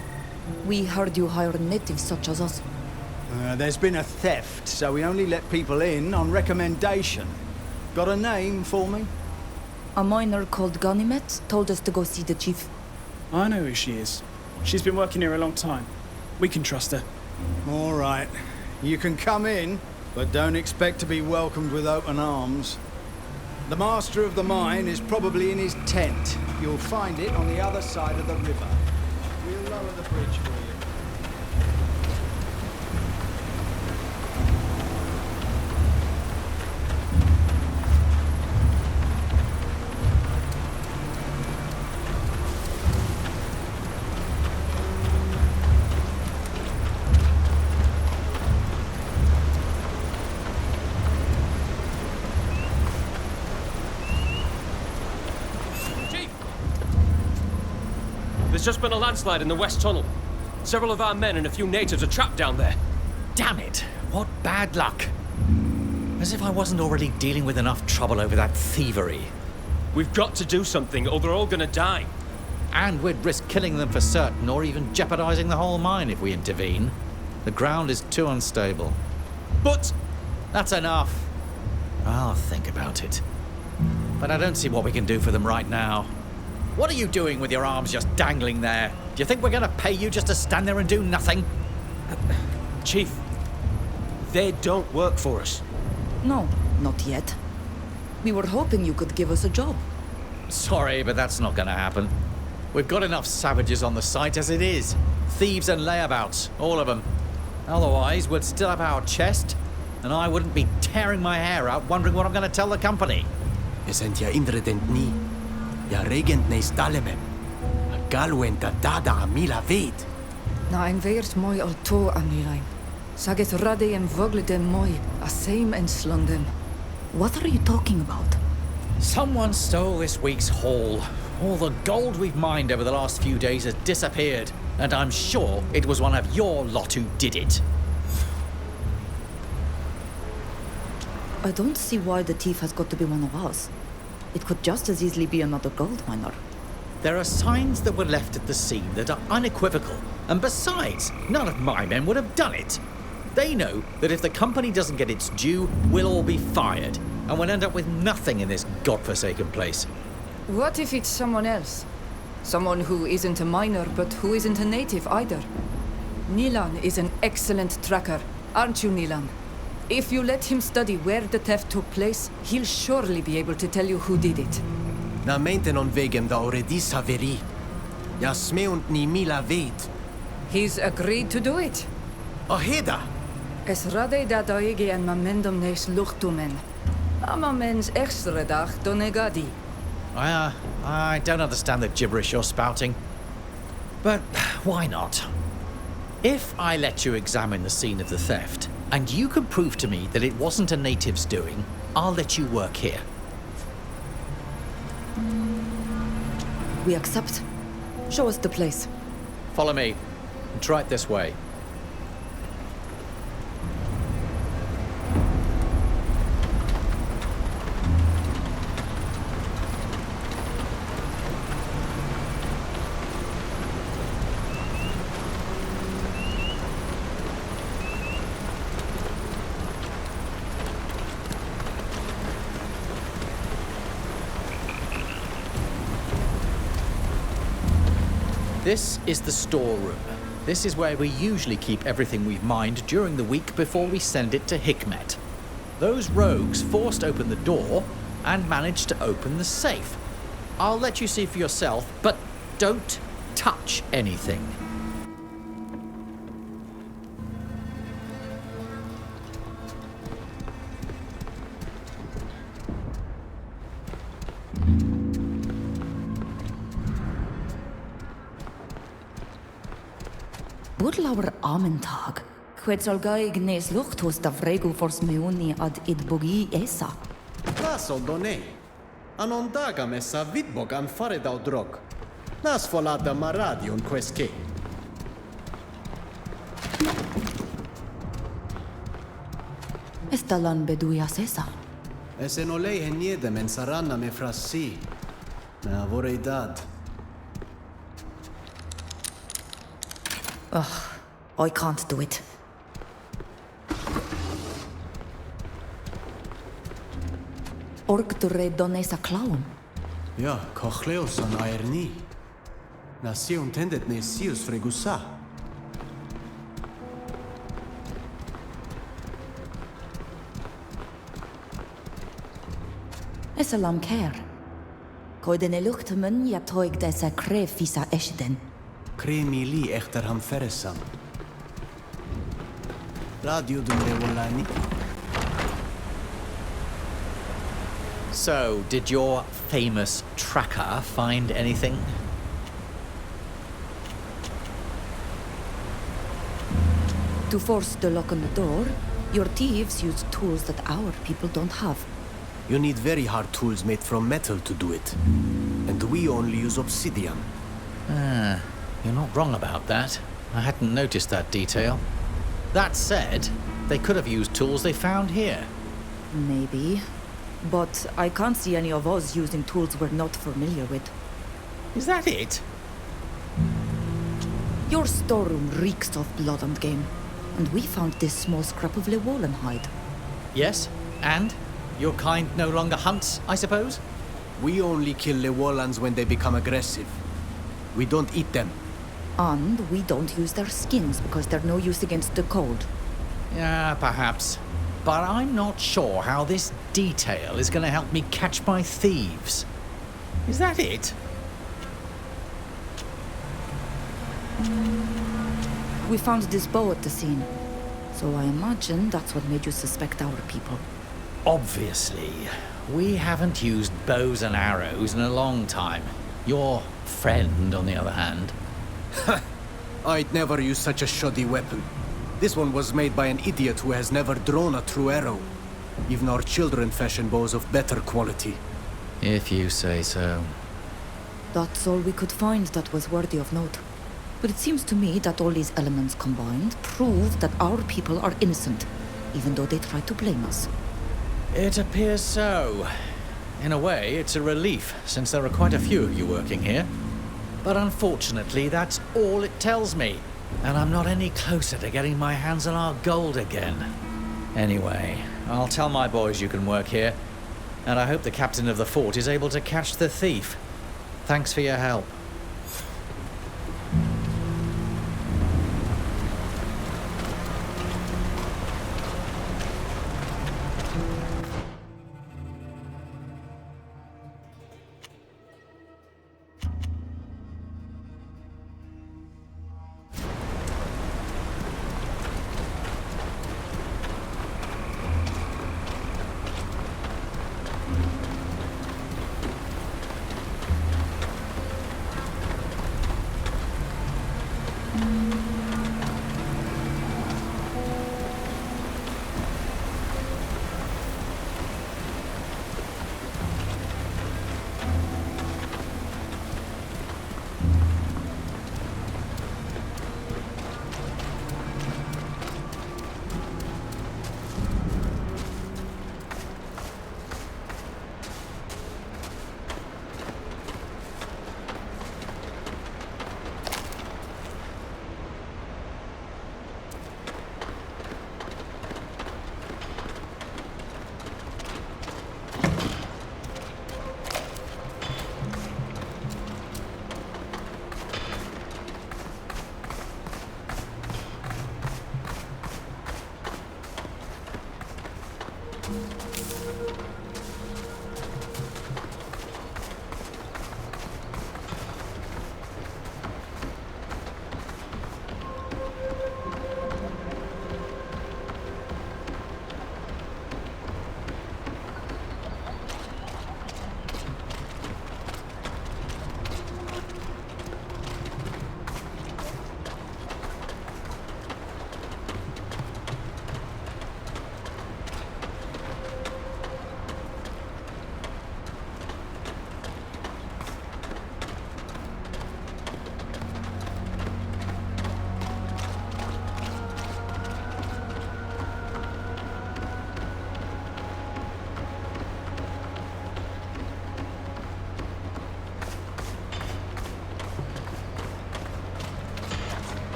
We heard you hire natives such as us. There's been a theft, so we only let people in on recommendation. Got a name for me? A miner called Ganimet told us to go see the chief. I know who she is. She's been working here a long time. We can trust her. All right. You can come in, but don't expect to be welcomed with open arms. The master of the mine is probably in his tent. You'll find it on the other side of the river. We'll lower the bridge for you. There's just been a landslide in the West Tunnel. Several of our men and a few natives are trapped down there. Damn it! What bad luck! As if I wasn't already dealing with enough trouble over that thievery. We've got to do something, or they're all gonna die. And we'd risk killing them for certain, or even jeopardizing the whole mine if we intervene. The ground is too unstable. But... That's enough. I'll think about it. But I don't see what we can do for them right now. What are you doing with your arms just dangling there? Do you think we're gonna pay you just to stand there and do nothing? Chief, they don't work for us. No, not yet. We were hoping you could give us a job. Sorry, but that's not gonna happen. We've got enough savages on the site as it is. Thieves and layabouts, all of them. Otherwise, we'd still have our chest, and I wouldn't be tearing my hair out wondering what I'm gonna tell the company. Isn't ya indredent ni? Ja regent neis dalemem. A galwent a dada a mila vid. Na ein veert moi al to amilain. Saget rade en voglede moi, a same en slundem. What are you talking about? Someone stole this week's haul. All the gold we've mined over the last few days has disappeared. and I'm sure it was one of your lot who did it. I don't see why the thief has got to be one of us. It could just as easily be another gold miner. There are signs that were left at the scene that are unequivocal, and besides, none of my men would have done it. They know that if the company doesn't get its due, we'll all be fired, and we'll end up with nothing in this godforsaken place. What if it's someone else? Someone who isn't a miner, but who isn't a native either. Nilan is an excellent tracker, aren't you, Nilan? If you let him study where the theft took place, he'll surely be able to tell you who did it. Na meinten on vegem da already saveri. Ja smeunt ni mila vet. He's agreed to do it. Aheda! Es rade da doige en mamendum nes luchtumen. Ama mens extra dag donegadi. I don't understand the gibberish you're spouting. But why not? If I let you examine the scene of the theft, and you can prove to me that it wasn't a native's doing, I'll let you work here. We accept. Show us the place. Follow me. Try it this way. This is the storeroom. This is where we usually keep everything we've mined during the week before we send it to Hikmet. Those rogues forced open the door and managed to open the safe. I'll let you see for yourself, but don't touch anything. Budlauer Amentag. Quetzalgaig nes luchtos da vregu fors meuni ad id bogi esa. Laso donei. Anon daga messa vidbog an fare dau drog. Nas folada maradion queske. Estalan beduias esa. Ese no lei heniede men saranna me frassi. Me avorei dad. Ugh, I can't do it. Orgdure donesa clown. Ja, cochleos an aerni. Nasium tendet ne sius fregusa. Esalam care. Koiden luchtmen ja toig desa crefisa eschden. Cremi li echter ham feresam. Radio dumre volani. So, did your famous tracker find anything? To force the lock on the door, your thieves used tools that our people don't have. You need very hard tools made from metal to do it. And we only use obsidian. You're not wrong about that. I hadn't noticed that detail. That said, they could have used tools they found here. Maybe. But I can't see any of us using tools we're not familiar with. Is that it? Your storeroom reeks of blood and game. And we found this small scrap of Lewolan hide. Yes, and? Your kind no longer hunts, I suppose? We only kill Lewolans when they become aggressive. We don't eat them. And we don't use their skins because they're no use against the cold. Yeah, perhaps. But I'm not sure how this detail is going to help me catch my thieves. Is that it? We found this bow at the scene. So I imagine that's what made you suspect our people. Obviously. We haven't used bows and arrows in a long time. Your friend, on the other hand. I'd never use such a shoddy weapon. This one was made by an idiot who has never drawn a true arrow. Even our children fashion bows of better quality. If you say so. That's all we could find that was worthy of note. But it seems to me that all these elements combined prove that our people are innocent, even though they try to blame us. It appears so. In a way, it's a relief, since there are quite a few of you working here. But unfortunately, that's all it tells me. And I'm not any closer to getting my hands on our gold again. Anyway, I'll tell my boys you can work here. And I hope the captain of the fort is able to catch the thief. Thanks for your help.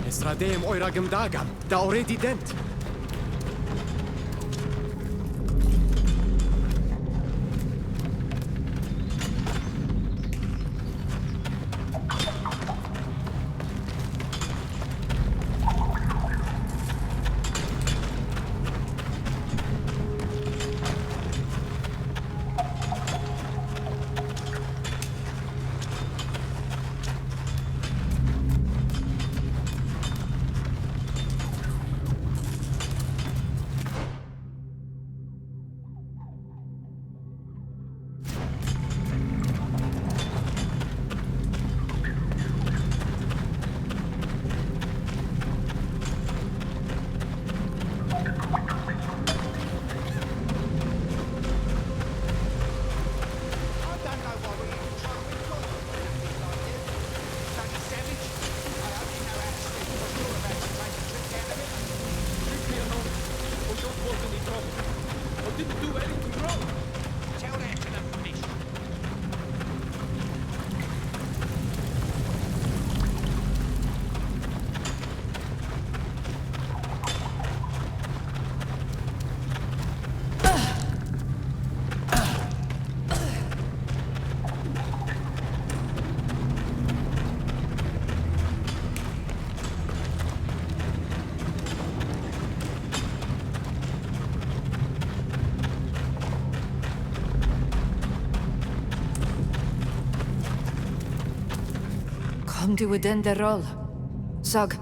Estradem oira gymdagam, da already dent. Come to den derol. Sag,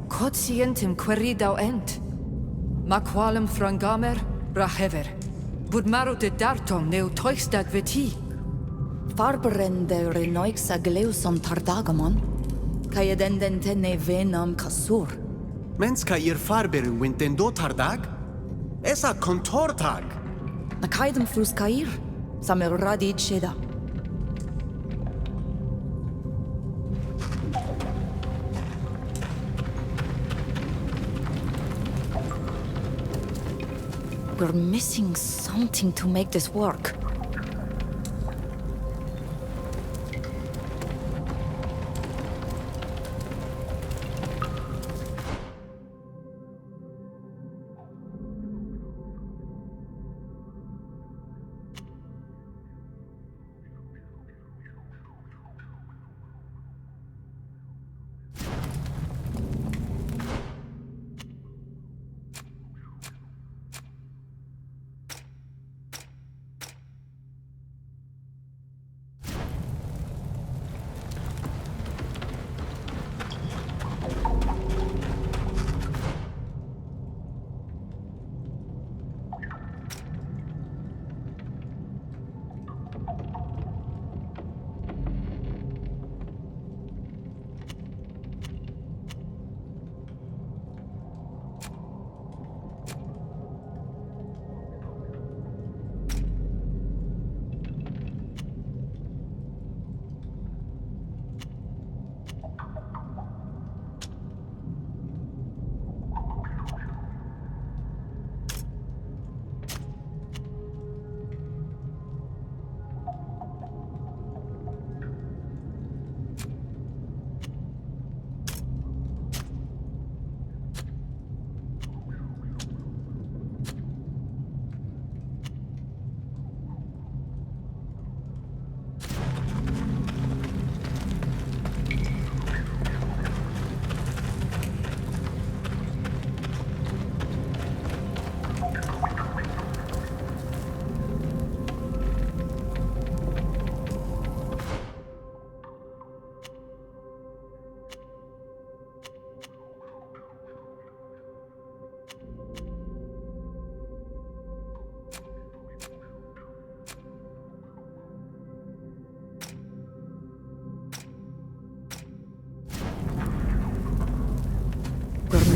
quod scientim queridau ent. Maqualem frangamer, rahever. Bud marute dartom neu toixstad veti. Farberen de renoixa gleuson tardagamon. Kajeden tenne venam kasur. Mens ka ir farberu winten do tardag? Esa kontortag. Na kaidem frus kair, samer radid sheda. We're missing something to make this work.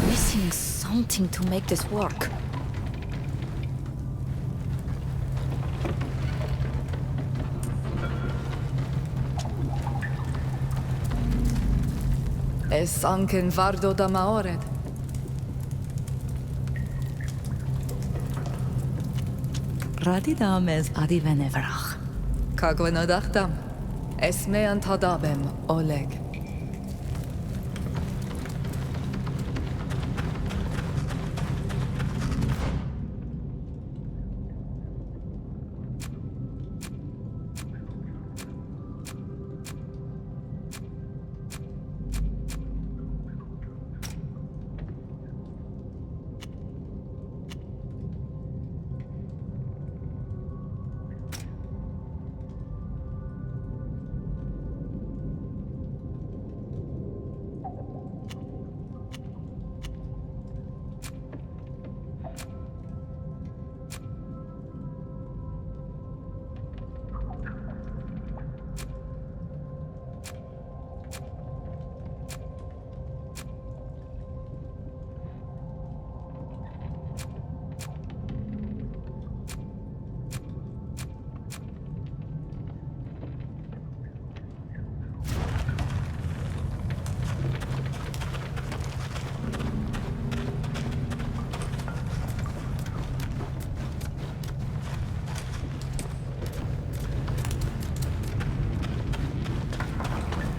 Missing something to make this work. Es anken vardo da maored. Radidam es adivenevrach. Kagwenodachtam. Es me antadabem, Oleg.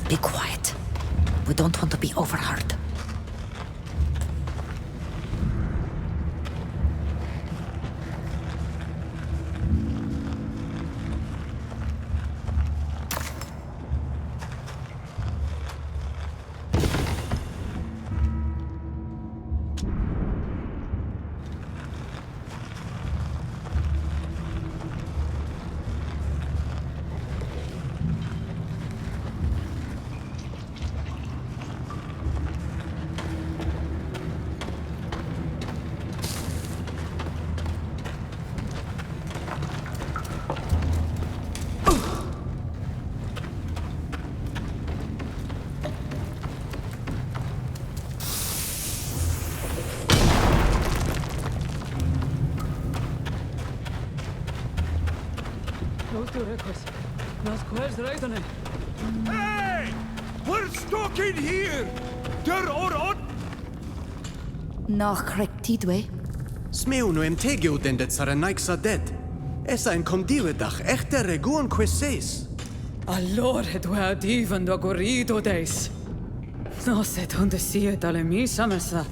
Be quiet. We don't want to be overheard. Hey! We're stuck in here! Der orot! Nach rectidwe. Smeu no emtegio dendet Saranaiksa dead. Esa en condivedach echte reguan queses. Allora du har divan do gorido des. No set hunde siet alle mi samesa.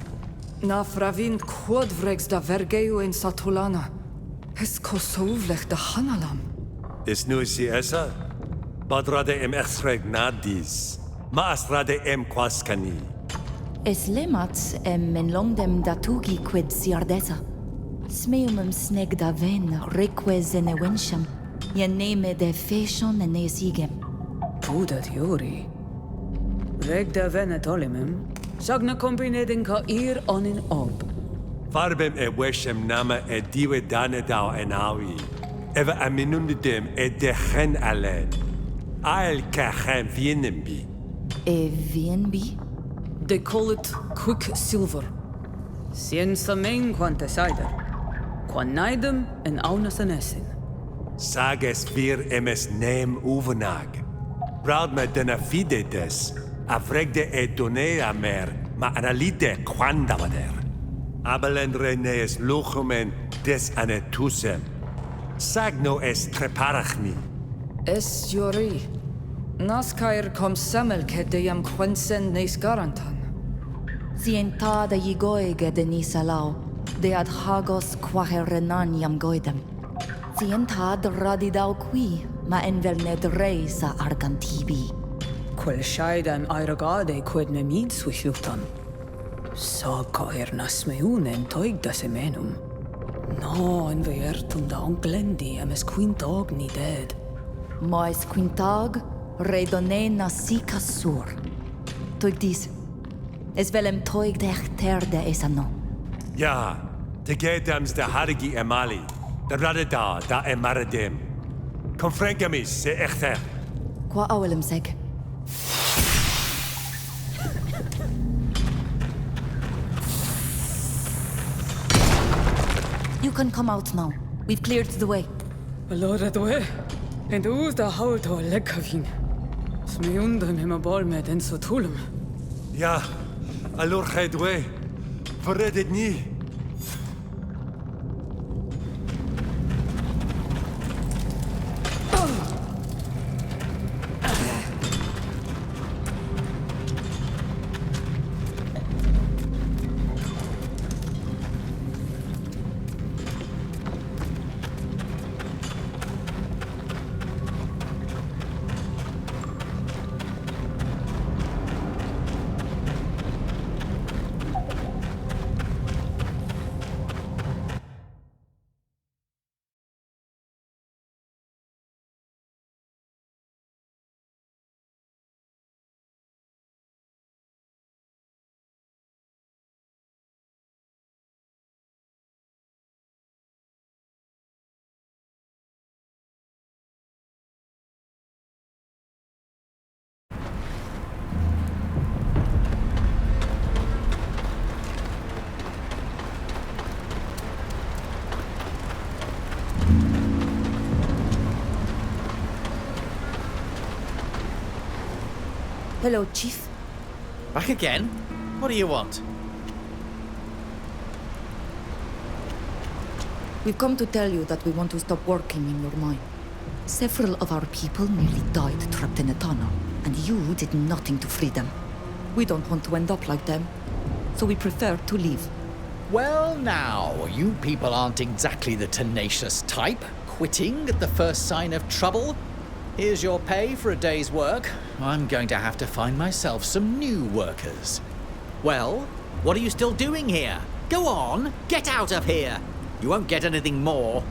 Na fravin quodvregs da vergeu in Satulana. Es kosovlech da hanalam. Is nu si esa? Badrade em exreg nadis. Ma asrade em quascani. Es lemats en longdem datugi quid siardesa. Smeum sneg da ven reques en ewensham. Yen name de feshon en esigem. Puda diori. Reg da ven et olimem. Sagna combinedin ka ir onin ob. Farbem e weshem nama e diwe dane dau en awi. Eva aminundidem e de gen alen. Ael ka gen vienembi. E vienbi? They call it quicksilver. Sien samein quante cider. Quanaidem en aunas anesin. Sages vir emes nem uvenag. Braud me dena fide des. Avregde e donea mer, ma analite quandavader. Abelen renees luchumen des anetusem. Sagno es treparachni. Es jori. Naskair kom semel ke deam quensen neis garantan. Sienta da yigoige de nisalao. De ad hagos quahe renan yam goidem. Sienta ad radidau qui, ma envel ned reisa argantibi. Quel scheiden airagade quid nemid swishutan. So coir nas meunen toig da semenum. No, en veertum da onklendi emes quintog ni dead. Mois quintag, redone nasika sur. Toig dis. Es velem toig de echterde esano. Ja, te gedams de harigi emali. De radeda da emaradem. Confrengamis se echter. Qua awelem seg. You can come out now. We've cleared the way. Allora due. And us da hauto lekkavin. Smeundem him a ball med en so tulum. Ja, allor gedwe. Verredet niet. Hello, Chief. Back again? What do you want? We've come to tell you that we want to stop working in your mine. Several of our people nearly died trapped in a tunnel, and you did nothing to free them. We don't want to end up like them, so we prefer to leave. Well now, you people aren't exactly the tenacious type. Quitting at the first sign of trouble. Here's your pay for a day's work. I'm going to have to find myself some new workers. Well, what are you still doing here? Go on, get out of here. You won't get anything more.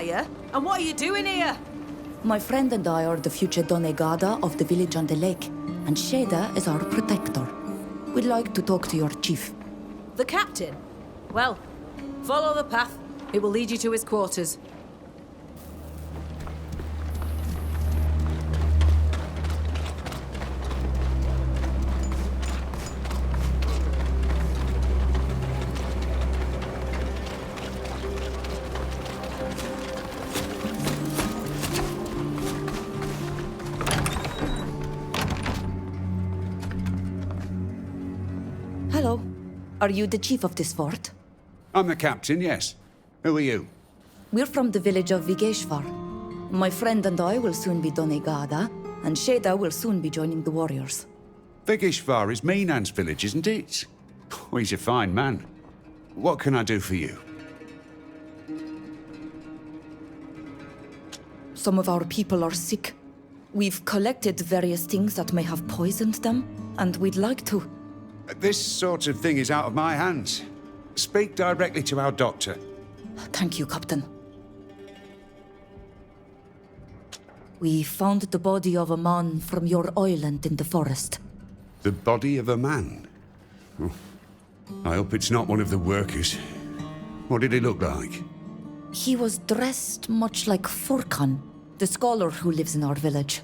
you? And what are you doing here? My friend and I are the future Donegada of the village on the lake, and Sheda is our protector. We'd like to talk to your chief. The captain? Well, follow the path. It will lead you to his quarters. Hello. Are you the chief of this fort? I'm the captain, yes. Who are you? We're from the village of Vigeshvar. My friend and I will soon be Donegada, and Sheda will soon be joining the warriors. Vigeshvar is Minan's village, isn't it? Oh, he's a fine man. What can I do for you? Some of our people are sick. We've collected various things that may have poisoned them, and we'd like to... This sort of thing is out of my hands. Speak directly to our doctor. Thank you, Captain. We found the body of a man from your island in the forest. The body of a man? Oh, I hope it's not one of the workers. What did he look like? He was dressed much like Furkan, the scholar who lives in our village.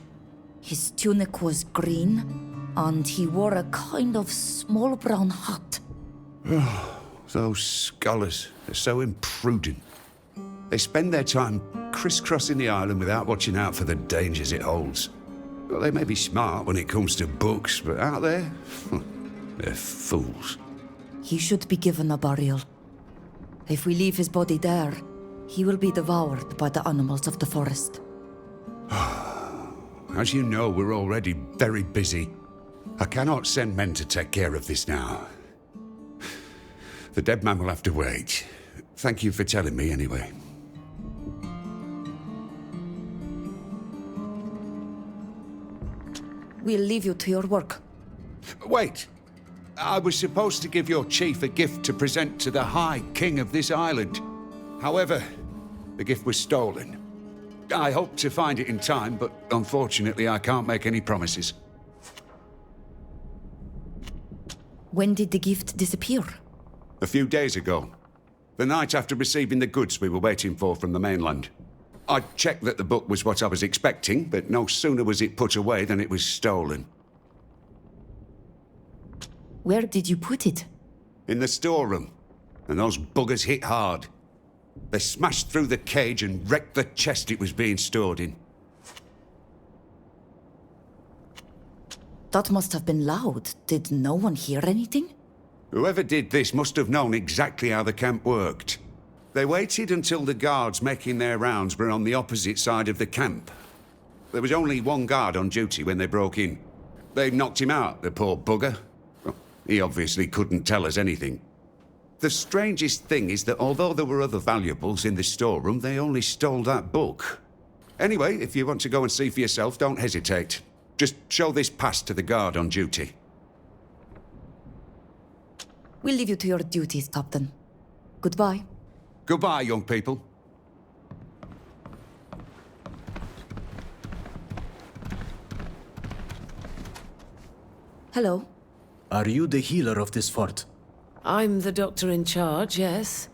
His tunic was green, and he wore a kind of small brown hat. Oh, those scholars, they're so imprudent. They spend their time crisscrossing the island without watching out for the dangers it holds. Well, they may be smart when it comes to books, but out there, they're fools. He should be given a burial. If we leave his body there, he will be devoured by the animals of the forest. As you know, we're already very busy. I cannot send men to take care of this now. The dead man will have to wait. Thank you for telling me, anyway. We'll leave you to your work. Wait! I was supposed to give your chief a gift to present to the High King of this island. However, the gift was stolen. I hope to find it in time, but unfortunately I can't make any promises. When did the gift disappear? A few days ago. The night after receiving the goods we were waiting for from the mainland. I checked that the book was what I was expecting, but no sooner was it put away than it was stolen. Where did you put it? In the storeroom. And those buggers hit hard. They smashed through the cage and wrecked the chest it was being stored in. That must have been loud. Did no one hear anything? Whoever did this must have known exactly how the camp worked. They waited until the guards making their rounds were on the opposite side of the camp. There was only one guard on duty when they broke in. They knocked him out, the poor bugger. Well, he obviously couldn't tell us anything. The strangest thing is that although there were other valuables in the storeroom, they only stole that book. Anyway, if you want to go and see for yourself, don't hesitate. Just show this pass to the guard on duty. We'll leave you to your duties, Captain. Goodbye. Goodbye, young people. Hello. Are you the healer of this fort? I'm the doctor in charge, yes.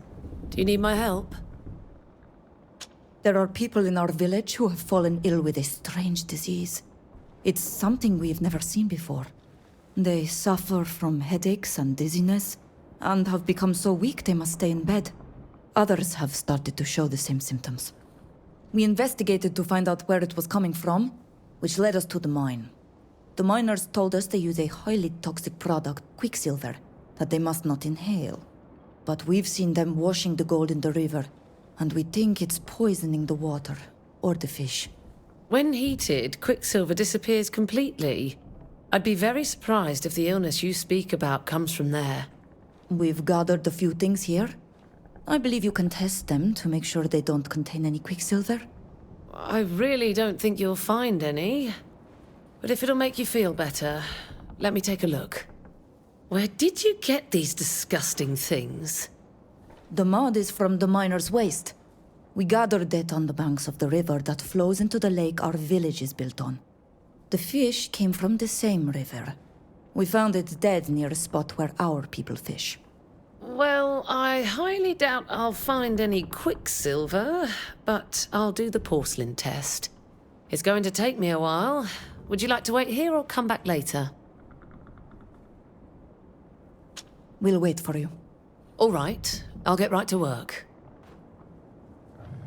Do you need my help? There are people in our village who have fallen ill with a strange disease. It's something we've never seen before. They suffer from headaches and dizziness, and have become so weak they must stay in bed. Others have started to show the same symptoms. We investigated to find out where it was coming from, which led us to the mine. The miners told us they use a highly toxic product, quicksilver, that they must not inhale. But we've seen them washing the gold in the river, and we think it's poisoning the water, or the fish. When heated, quicksilver disappears completely. I'd be very surprised if the illness you speak about comes from there. We've gathered a few things here. I believe you can test them to make sure they don't contain any quicksilver. I really don't think you'll find any. But if it'll make you feel better, let me take a look. Where did you get these disgusting things? The mud is from the miner's waste. We gathered it on the banks of the river that flows into the lake our village is built on. The fish came from the same river. We found it dead near a spot where our people fish. Well, I highly doubt I'll find any quicksilver, but I'll do the porcelain test. It's going to take me a while. Would you like to wait here or come back later? We'll wait for you. All right, I'll get right to work.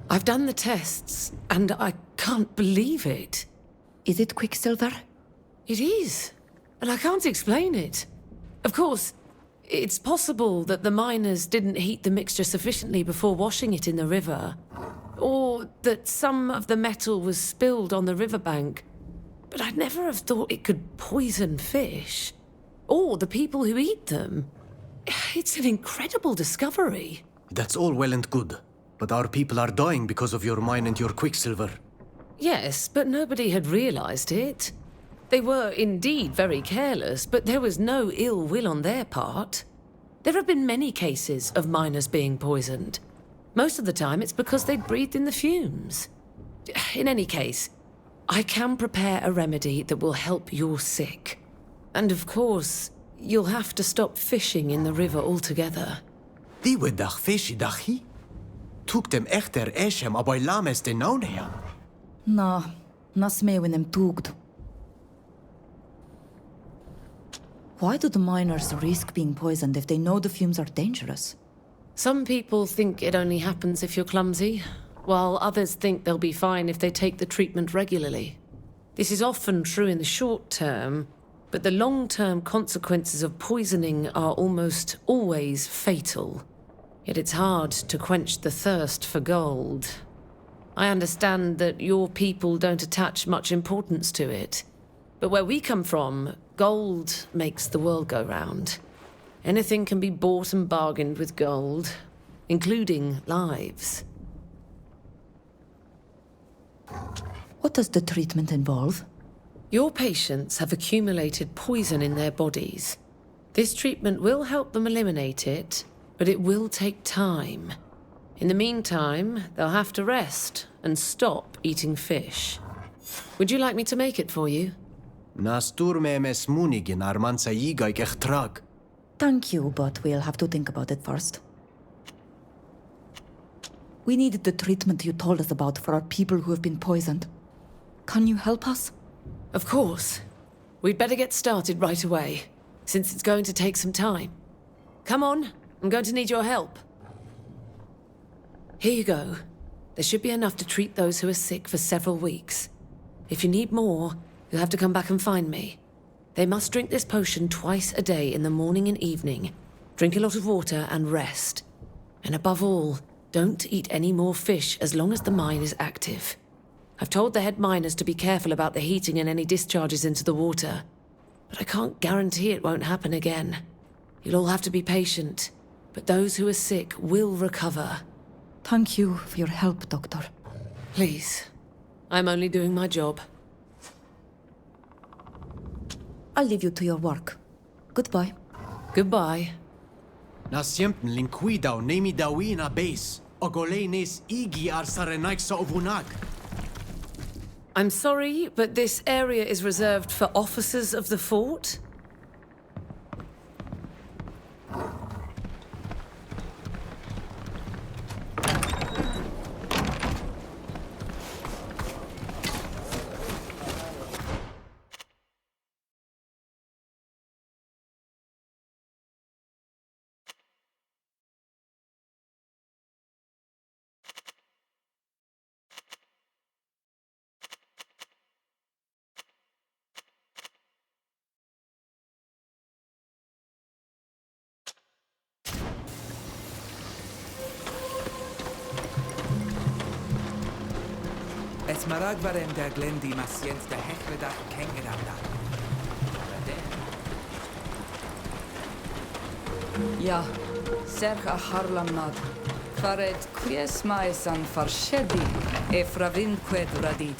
I've done the tests, and I can't believe it. Is it quicksilver? It is, and I can't explain it. Of course, it's possible that the miners didn't heat the mixture sufficiently before washing it in the river, or that some of the metal was spilled on the riverbank. But I'd never have thought it could poison fish, or the people who eat them. It's an incredible discovery. That's all well and good, but our people are dying because of your mine and your quicksilver. Yes, but nobody had realized it. They were indeed very careless, but there was no ill will on their part. There have been many cases of miners being poisoned. Most of the time it's because they'd breathed in the fumes. In any case, I can prepare a remedy that will help your sick. And of course, you'll have to stop fishing in the river altogether. Die we dag fishi dachi? Tuk dem echter eshem aboy lames de naunea. Na, nas me when them tugd. Why do the miners risk being poisoned if they know the fumes are dangerous? Some people think it only happens if you're clumsy, while others think they'll be fine if they take the treatment regularly. This is often true in the short term, but the long-term consequences of poisoning are almost always fatal. Yet it's hard to quench the thirst for gold. I understand that your people don't attach much importance to it, but where we come from, gold makes the world go round. Anything can be bought and bargained with gold, including lives. What does the treatment involve? Your patients have accumulated poison in their bodies. This treatment will help them eliminate it, but it will take time. In the meantime, they'll have to rest and stop eating fish. Would you like me to make it for you? Thank you, but we'll have to think about it first. We need the treatment you told us about for our people who have been poisoned. Can you help us? Of course. We'd better get started right away, since it's going to take some time. Come on, I'm going to need your help. Here you go. There should be enough to treat those who are sick for several weeks. If you need more, you'll have to come back and find me. They must drink this potion twice a day in the morning and evening. Drink a lot of water and rest. And above all, don't eat any more fish as long as the mine is active. I've told the head miners to be careful about the heating and any discharges into the water. But I can't guarantee it won't happen again. You'll all have to be patient, but those who are sick will recover. Thank you for your help, Doctor. Please. I'm only doing my job. I'll leave you to your work. Goodbye. Goodbye. Na siempen linquidau nemi dawina base. Ogolenes igi ar sarenaiksa ovunag. I'm sorry, but this area is reserved for officers of the fort. Es marag varem der glendi masiens de hechredach kengeranda. Ja, serch a harlam nad. Fared quies maesan farshedi e fravin qued radid.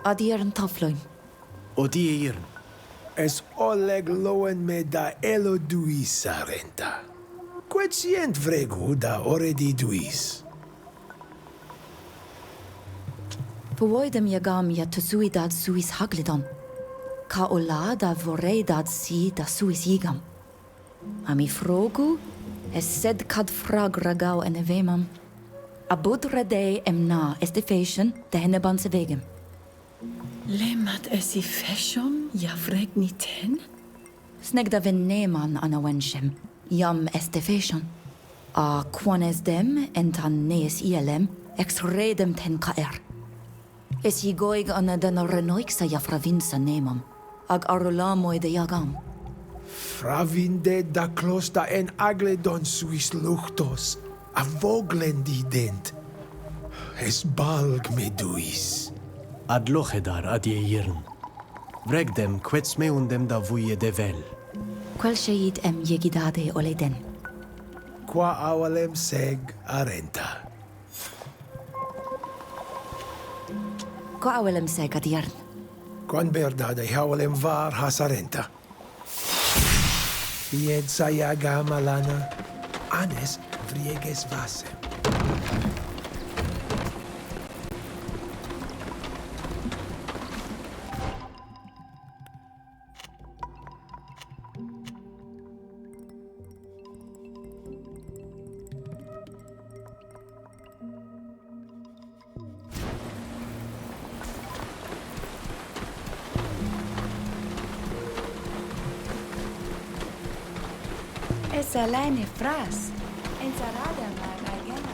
Adier en tafloin. Odieir. Es oleg loen me da elo duis sarenta. Quetient vregu da oredi duis. Verwoidem jagam ja tesuidad suis haglidon. Ka ola da voreidad si da suis jigam. Ami frogu, es sed kad frag ragau en evemam. Abud redei emna estifation de henneban se vegem. Lemat esi fashion, ja vreg ni ten? Snegda ven neman ana wenshem, jam estifation. A quanes dem entan nees ielem, ex redem ten kaer. Es jigoig ana den renoixa ja fravinsa nemam, ag arulamoy de jagam. Fravinde da klosta en agledon suis luchtos, a voglendi dent. Es balg me duis. Ad lochedar ad jeirn. Vregdem quets meundem da vuie de vel. Quel sheid jegidade oleden. Qua awalem seg arenta. Qua awelem seg ad jern. Quan berdade hawalem var hasarenta. Ied sayaga malana, anes vrieges vasem. Esa line fras. Ensalada maragana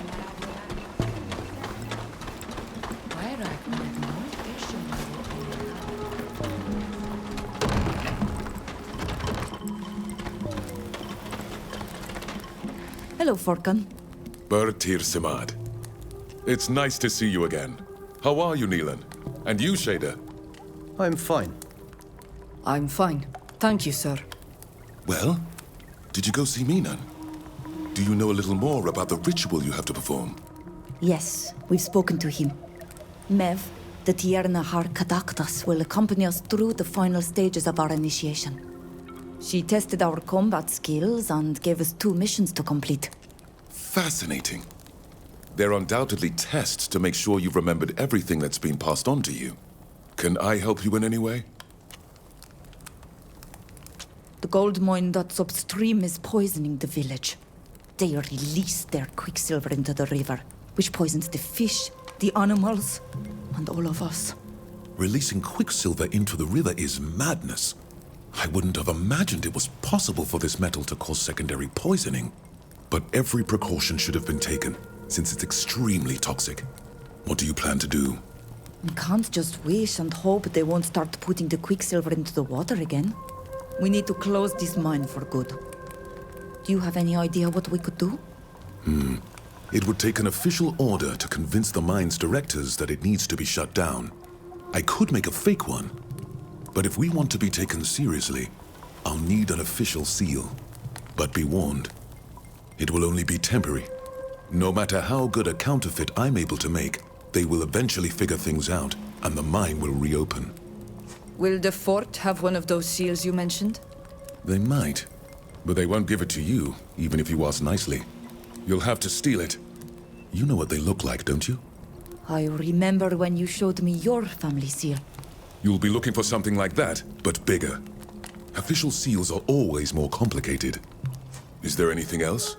Hello, Forkan. Bertir Simad. It's nice to see you again. How are you, Neelan? And you, Shader? I'm fine. I'm fine. Thank you, sir. Well, did you go see Minan? Do you know a little more about the ritual you have to perform? Yes, we've spoken to him. Mev, the Tierna Har Kadaktas, will accompany us through the final stages of our initiation. She tested our combat skills and gave us 2 missions to complete. Fascinating. They're undoubtedly tests to make sure you've remembered everything that's been passed on to you. Can I help you in any way? The gold mine that's upstream is poisoning the village. They release their quicksilver into the river, which poisons the fish, the animals, and all of us. Releasing quicksilver into the river is madness. I wouldn't have imagined it was possible for this metal to cause secondary poisoning. But every precaution should have been taken, since it's extremely toxic. What do you plan to do? We can't just wish and hope they won't start putting the quicksilver into the water again. We need to close this mine for good. Do you have any idea what we could do? It would take an official order to convince the mine's directors that it needs to be shut down. I could make a fake one, but if we want to be taken seriously, I'll need an official seal. But be warned, it will only be temporary. No matter how good a counterfeit I'm able to make, they will eventually figure things out, and the mine will reopen. Will the fort have one of those seals you mentioned? They might, but they won't give it to you, even if you ask nicely. You'll have to steal it. You know what they look like, don't you? I remember when you showed me your family seal. You'll be looking for something like that, but bigger. Official seals are always more complicated. Is there anything else?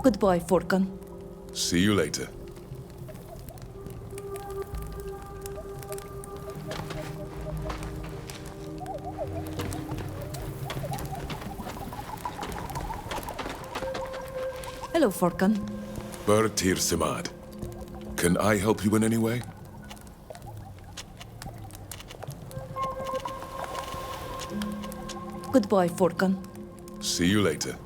Goodbye, Forkan. See you later. Hello, Forkan. Bertir Simad. Can I help you in any way? Goodbye, Forkan. See you later.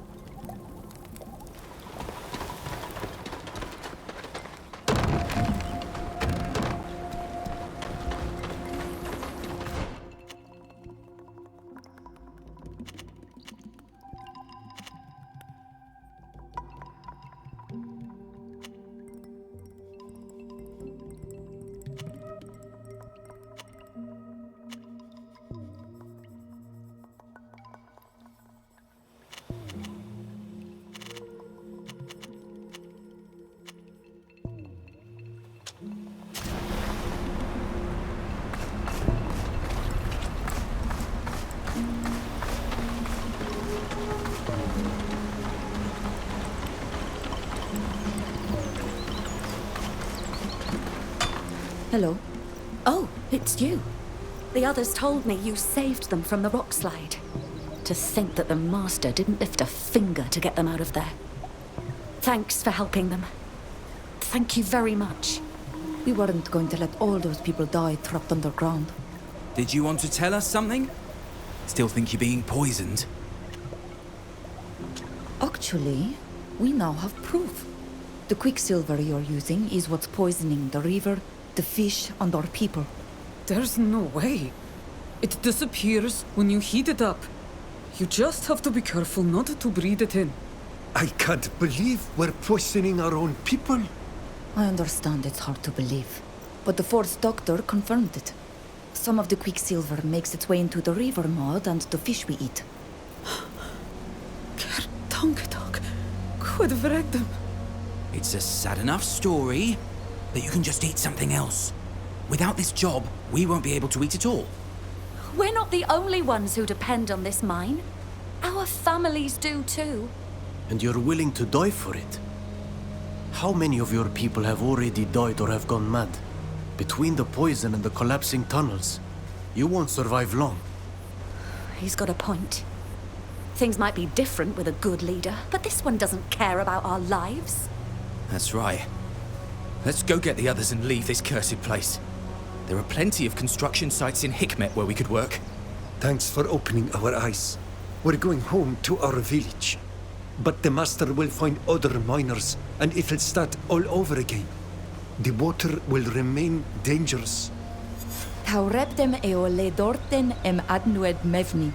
Hello. Oh, it's you. The others told me you saved them from the rock slide. To think that the Master didn't lift a finger to get them out of there. Thanks for helping them. Thank you very much. We weren't going to let all those people die trapped underground. Did you want to tell us something? Still think you're being poisoned? Actually, we now have proof. The quicksilver you're using is what's poisoning the river, the fish, and our people. There's no way. It disappears when you heat it up. You just have to be careful not to breathe it in. I can't believe we're poisoning our own people. I understand it's hard to believe, but the Force Doctor confirmed it. Some of the quicksilver makes its way into the river mud and the fish we eat. It's a sad enough story that you can just eat something else. Without this job, we won't be able to eat at all. We're not the only ones who depend on this mine. Our families do too. And you're willing to die for it? How many of your people have already died or have gone mad? Between the poison and the collapsing tunnels, you won't survive long. He's got a point. Things might be different with a good leader, but this one doesn't care about our lives. That's right. Let's go get the others and leave this cursed place. There are plenty of construction sites in Hikmet where we could work. Thanks for opening our eyes. We're going home to our village. But the Master will find other miners, and it'll start all over again. The water will remain dangerous. Taureptem eole dorten adnued mevni.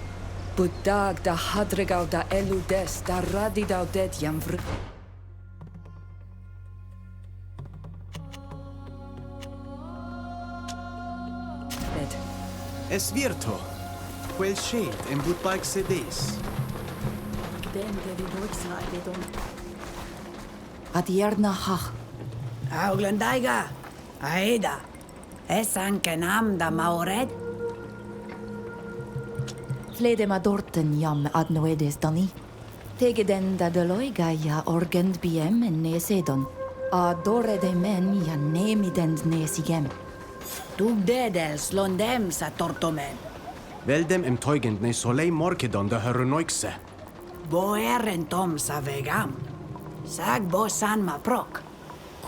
Budag da hadregau da eludes da radidau det jamvr. Es virto. Quel shade en butbaik sedes. Adierna hach. Auglandaiga. Aida. Esan kenam da maured. Flede ma dorten jam adnoedes dani. Tegeden da deloiga ja orgend biem en nesedon. A dore de men ja nemidend nesigem. Tug dedels londem sa tortomen. Veldem em teugend ne solei morkedon de heronoikse. Bo eren tom sa vegam. Sag bo san ma prok.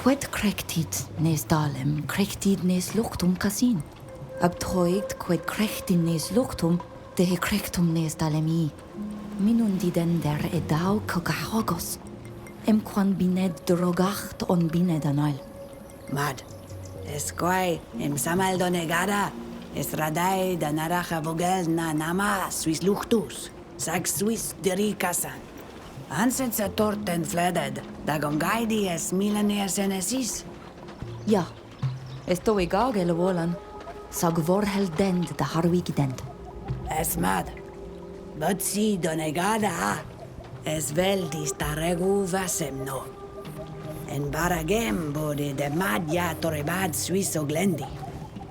Quet crechtid nes dalem, crechtid nes luchtum casin. Abtroigt quet crechtin nes luchtum, de he crechtum nes dalemi. Minundi den der edau cogahogos. Em quan bined drogacht on bined anail. Mad. Esquai, em samal donegada. Esradai da naraja vogel na nama suis luchtus. Sag suis dericasan. Anset sa torten fleded, da gongaidi es milaneer senesis. Ja, esto egagel volan. Sag vorhel dend da harwig dend. Es mad. But si donegada, es veldis da regu vasem no. En baragem bode de mad ja torebad suiso glendi.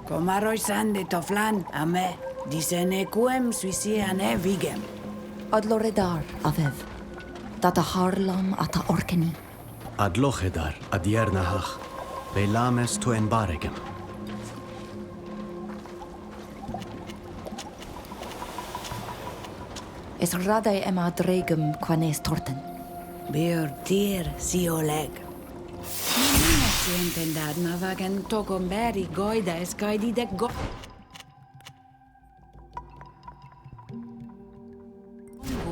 Comaroi san de toflan ame, disenequem suisiane vigem. Ad loredar avev. Data harlam ata orkeni. Ad lochedar, ad yernahach. Velames to en baregem. Es radai ema dregem quanes torten. Bir tir si oleg. Nina sienten dad ma vagen togomberi goida es gaidi de go...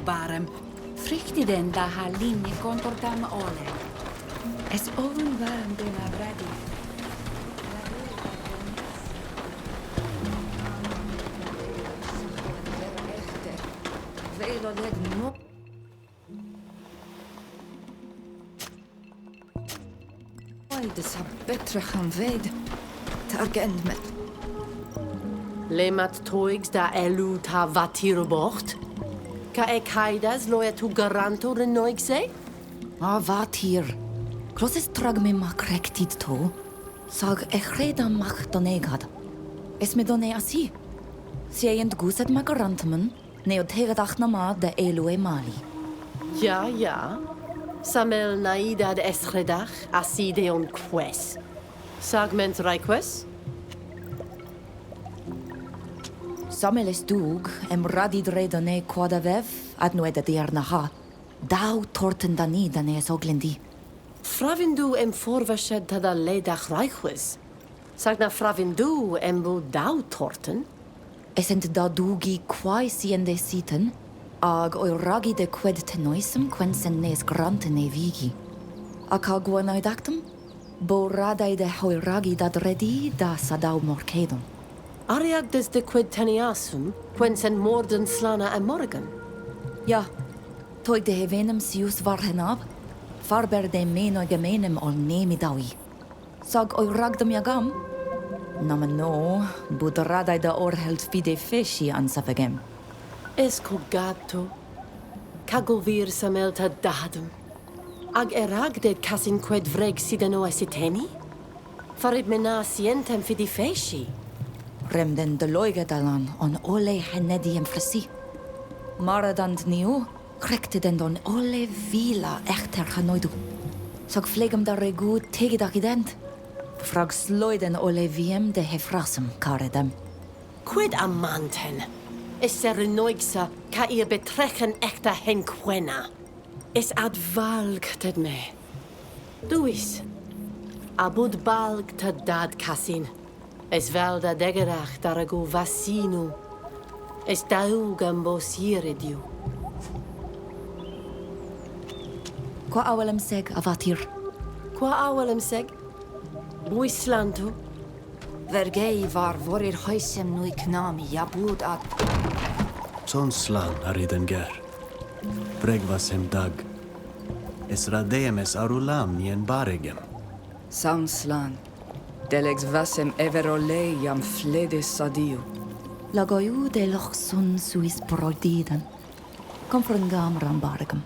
Barem. Friktiden da halini kontortam ole. Es ovun varm de ma bradi. Velo leg no. Oide sa betre gaan veid. Targend met. Lemat toigs da elu ta vatirobocht. Ka ek haidas loya tu garanto renoigse? Ah, wat hier. Kloses trag me ma crechtid to. Sag echreda mach donegad. Es me donne asi. Siejend guset magarantemen, neotegadach nama de elue mali. Ja, ja. Samel naidad eschredach asideon quest. Sagment request? Samel es dug, radid redone quadavev, ad noeda diernaha. Dau torten dani dane es oglendi. Fravindu forvashed tada ledach request. Sagna fravindu bu dau torten? Esent da dugi quai siende siten, ag oiragi de qued tenoisem quensen nes grante ne vigi. Aka guanaidactum? Bo radai de hoiragi dad redi da sadau morcedum. Ariag des de quid teniasum, quensen morden slana and morgan? Ja, toig de hevenem sius varhenab, farber de meno gemenem ol nemi dawi. Sag oiragdum yagam? Namen no, bud radai da orheld fide feshi ansafegem. Esco gatto, cagovir samelta dadum. Ag eragded casin qued vreg sideno esiteni? Farid mena sientem fidi feshi. Remden de loigedalan on ole henediem fresi. Maradand niu, krekteden don ole vila echter hanoidu. Sag flegem da regu tegedag ident. Frag sloiden ole wiem de hefrasem karedem. Quid amanten? Es serenoigsa ca ihr betrechen echter henquena. Es ad valgted me. Duis. Abud balgted dad casin. Es velda degerach daragu vassinu. Es daugam bos iridiu. Qua awelem seg avatir. Qua awelem seg? Buislanto. Vergei var vorir huisem nui knami jabud ad. Son slan ariden ger. Bregvasem dag. Es radeem es arulam nien baregem. Sound slan. Delegs vasem everole jam fledis sadiu. Lagoju de lochsun suis brodiden. Confrangam rambargam.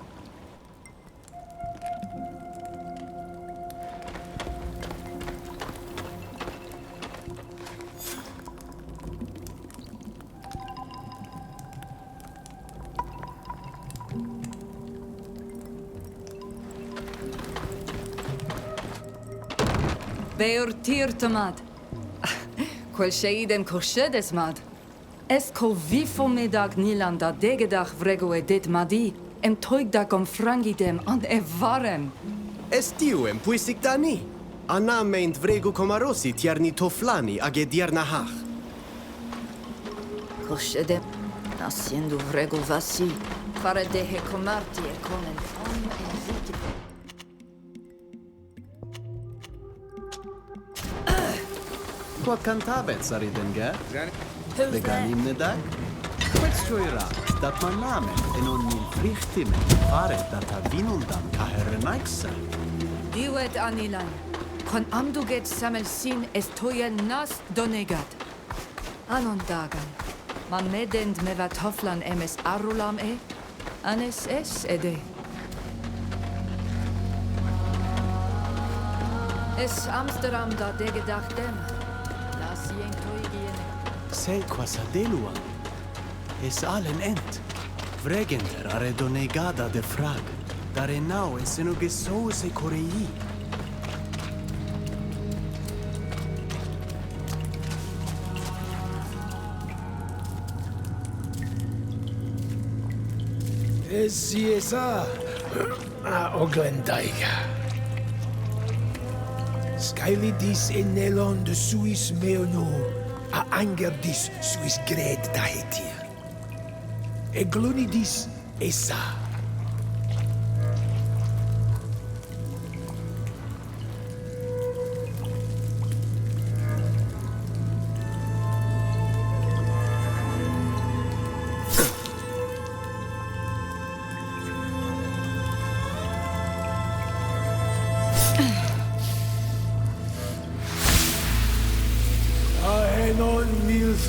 Beur tirtamad. Quel sheidem koshedes mad. Es ko vifo medag nilanda degedach vrego edit madi. Toigdak frangidem an varem. Estiuem puisic dani. Anna meint vregu komarosi tierni toflani age diernahach. Koshedem. Nasiendu vrego vasi. Fare dehe komarti konen fam viti. Qua cantabet sariden ger? Leganim nedag? Quets joira, dat man namen en on min frichtimen faret dat vinundam kaherenaikse. Diwed anilan. Kon amduget samelsin es toye nas donegat. Anon dagan. Man medend mevat hoflan emes arulam anes es ede. Es Amsterdam da degedach dem. Lasien toigiene. Selqua sadelua. Es allen ent. Vregender are donegada de frag. Dare nau es enogesose corei. Esa Oglendaiga. Skylidis enelon de suis meono a angerdis suis gred dahetir. Eglunidis esa.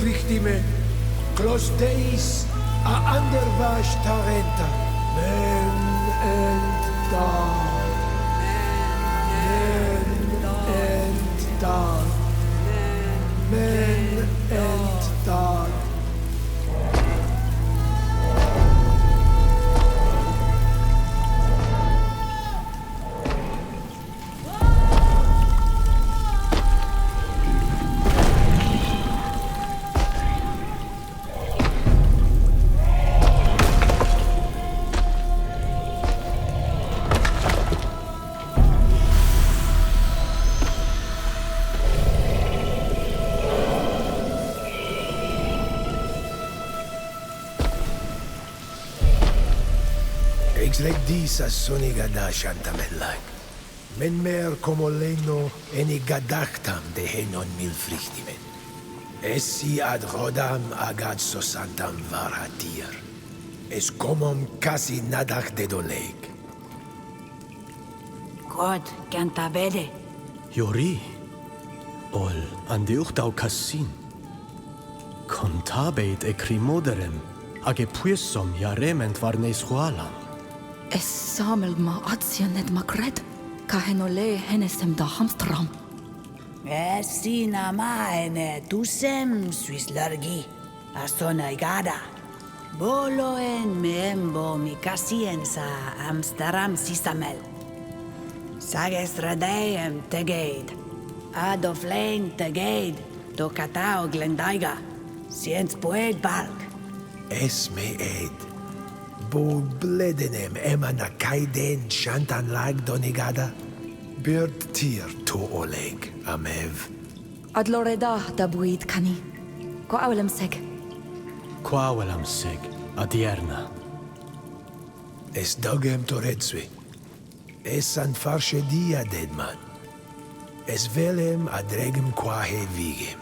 Frichtime, clos deis a andervash tarenta, men and da. Ixrek dis as sonigada shantamellag. Men mer como leno eni gadachtam de henon milfrichtimen. Essi ad rodam agad sosantam varhatir. Es comom kasi nadach de doleg. God, cantabede. Jori. Ol andiuchtau kassin. Contabeit e crimoderem, age puessom jarement varneis hualam. Es samel ma atsien et makred, kahenole henesem da hamstram. Esina maene tusem suis largi. Asona igada. Boloen meembo mi kasiensa amstaram sisamel. Sages radeem tegeid. Adoflein tegeid. Do katao glendaiga. Siens poed balk. Es me ed. Bo bledenem emana kaiden shantan lag donigada. Bird tier to oleg, amev. Ad loreda da buid kani. Ko awelem seg. Quavelam seg, adierna. Es dogem toretsui. Es an farsche dia deadman. Es velem adregem quahe vigem.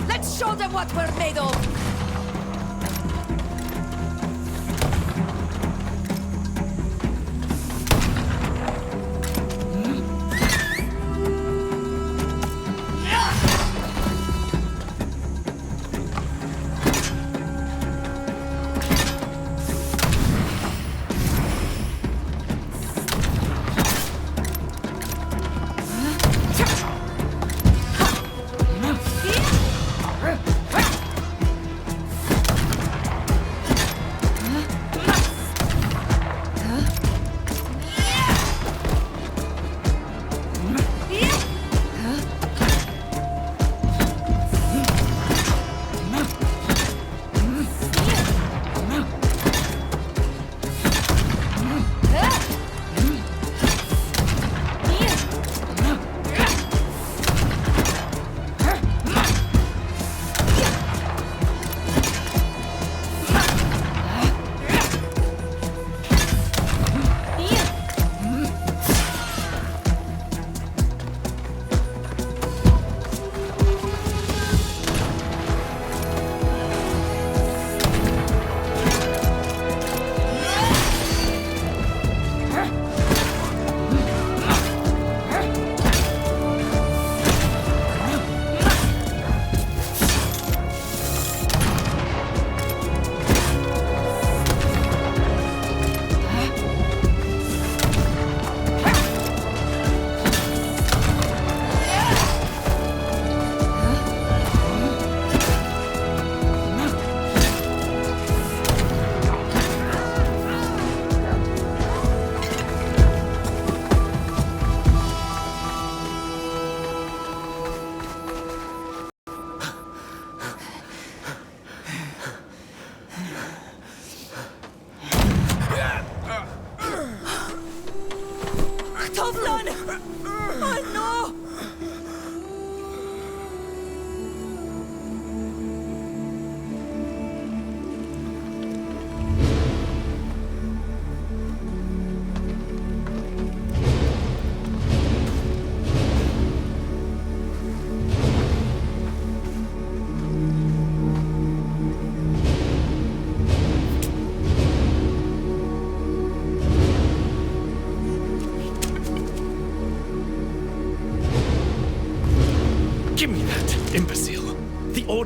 Let's show them what we're made of!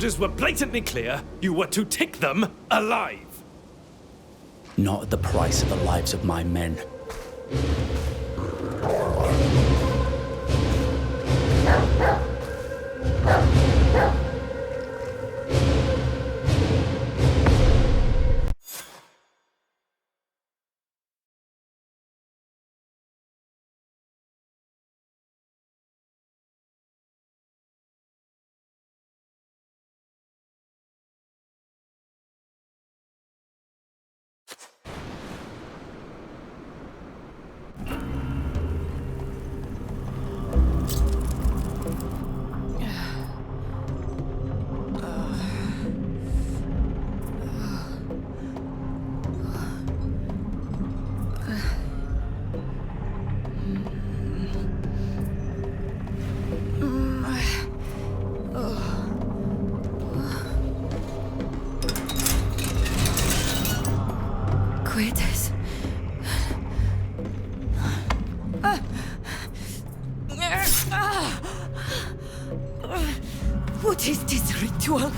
orders were blatantly clear. You were to take them alive. Not at the price of the lives of my men. What is this ritual?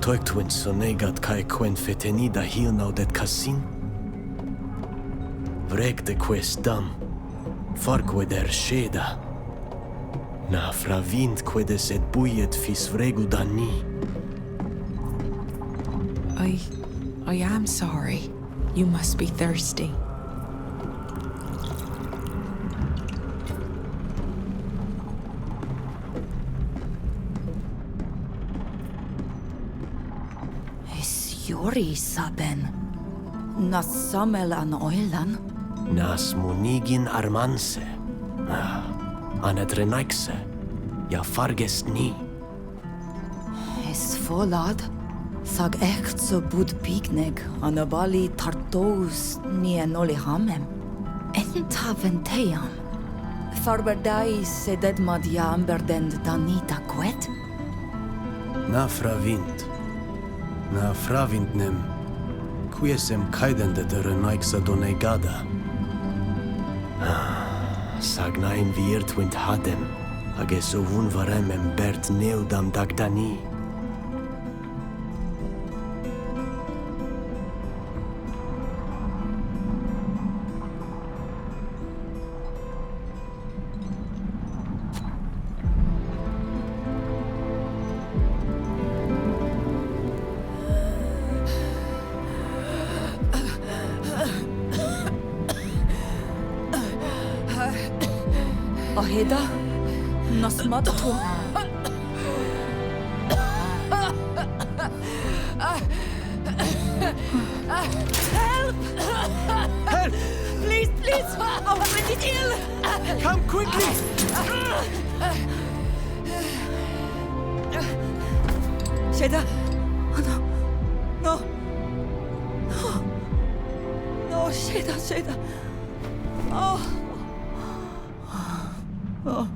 Toiktwin sonegat kai quen fetenida hilnau det kasin. Vrekte quest dam, farque der sheda. Na fravint quedes et buiet fis vregu dani. I am sorry. You must be thirsty. Jori saben. Nas samel an oilan. Nas munigin armanse. Anet renaikse. Ja farges ni. Es volad. Sag echt so bud pigneg. Anabali tartous ni enoli hamem. Entaventeam. Farberdai seded madia amberdend danita quet. Na fravint. Na fravintnem, quiesem caedende de renaiksa donegada. Sagnaim virtwint hadem, ages ovun varemem bert neudam dagdani. Aheda, nasmat tu. Help! Help! Please, please! I'm already ill! Come quickly! Sheda! Oh, no. No. No. No, Sheda, Sheda. Oh. Oh.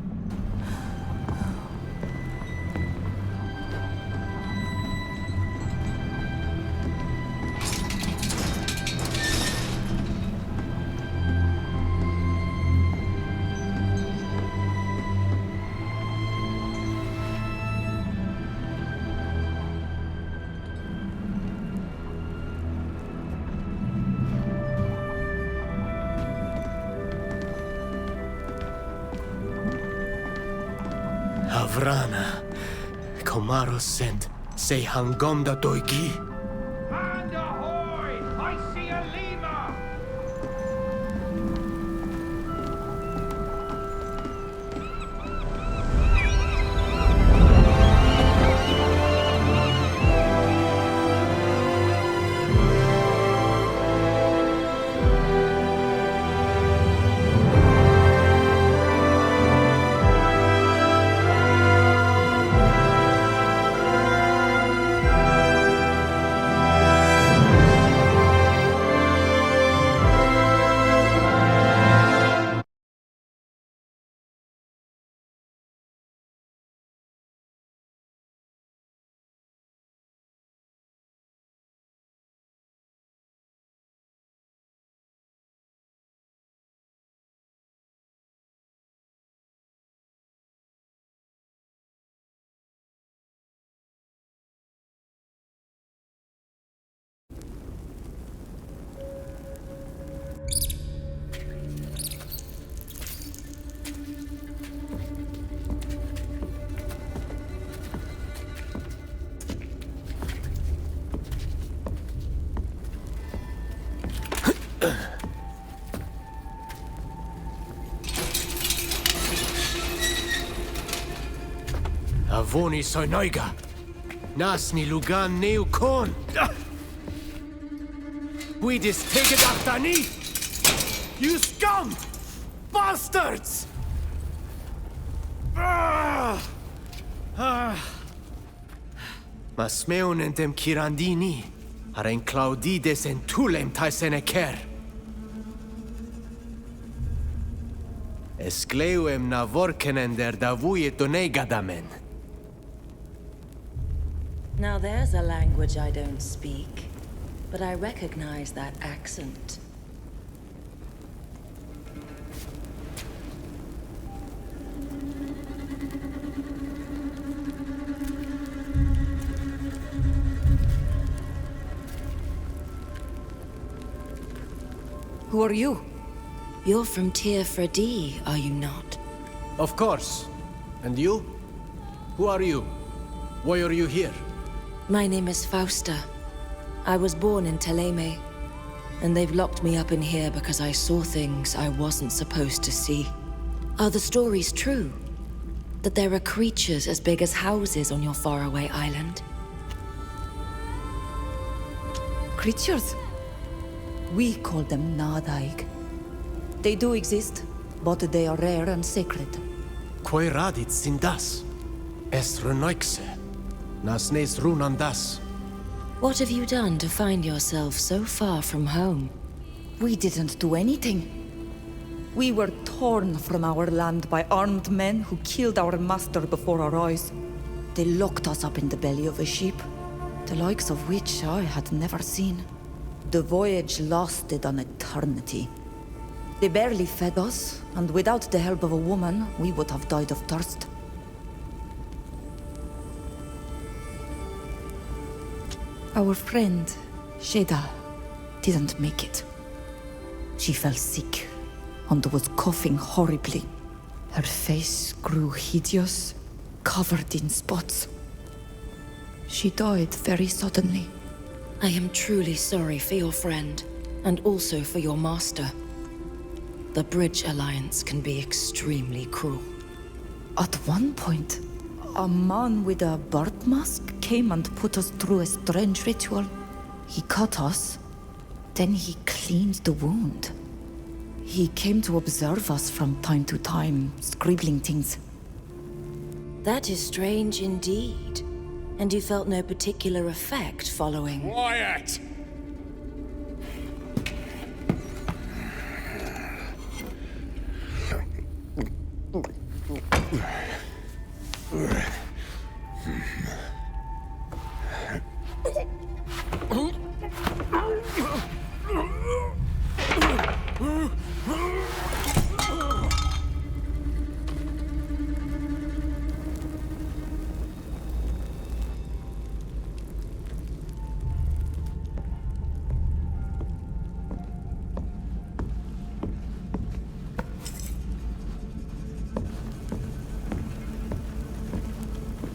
Havrana, Komaros sent, se hangomda doigi. Hand ahoy! I see a lemur! Avoni soinoiga. Nasni lugan neu kon. We dis take it aftani. You scum! Bastards! Mas meun entem kirandini. Aren Claudides en tulem taiseneker. Escleuem na vorkenen der davuie donegadamen. Now there's a language I don't speak, but I recognize that accent. Who are you? You're from Tyr Fredi, are you not? Of course. And you? Who are you? Why are you here? My name is Fausta. I was born in Teleme, and they've locked me up in here because I saw things I wasn't supposed to see. Are the stories true? That there are creatures as big as houses on your faraway island? Creatures? We call them Nadaig. They do exist, but they are rare and sacred. Quae radit sindas? Es renoixe. Nas nes runandas. What have you done to find yourself so far from home? We didn't do anything. We were torn from our land by armed men who killed our master before our eyes. They locked us up in the belly of a ship, the likes of which I had never seen. The voyage lasted an eternity. They barely fed us, and without the help of a woman, we would have died of thirst. Our friend, Sheda, didn't make it. She fell sick, and was coughing horribly. Her face grew hideous, covered in spots. She died very suddenly. I am truly sorry for your friend, and also for your master. The Bridge Alliance can be extremely cruel. At one point, a man with a bird mask came and put us through a strange ritual. He cut us, then he cleaned the wound. He came to observe us from time to time, scribbling things. That is strange indeed. And you felt no particular effect following? Quiet!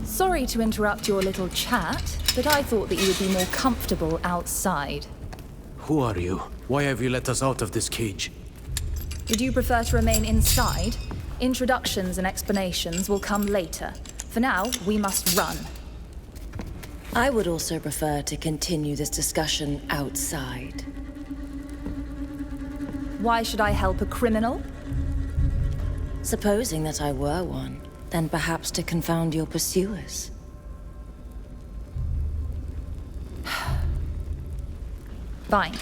Sorry to interrupt your little chat, but I thought that you would be more comfortable outside. Who are you? Why have you let us out of this cage? Would you prefer to remain inside? Introductions and explanations will come later. For now, we must run. I would also prefer to continue this discussion outside. Why should I help a criminal? Supposing that I were one, then perhaps to confound your pursuers. Fine.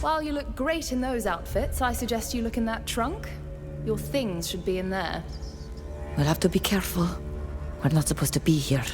While you look great in those outfits, I suggest you look in that trunk. Your things should be in there. We'll have to be careful. We're not supposed to be here.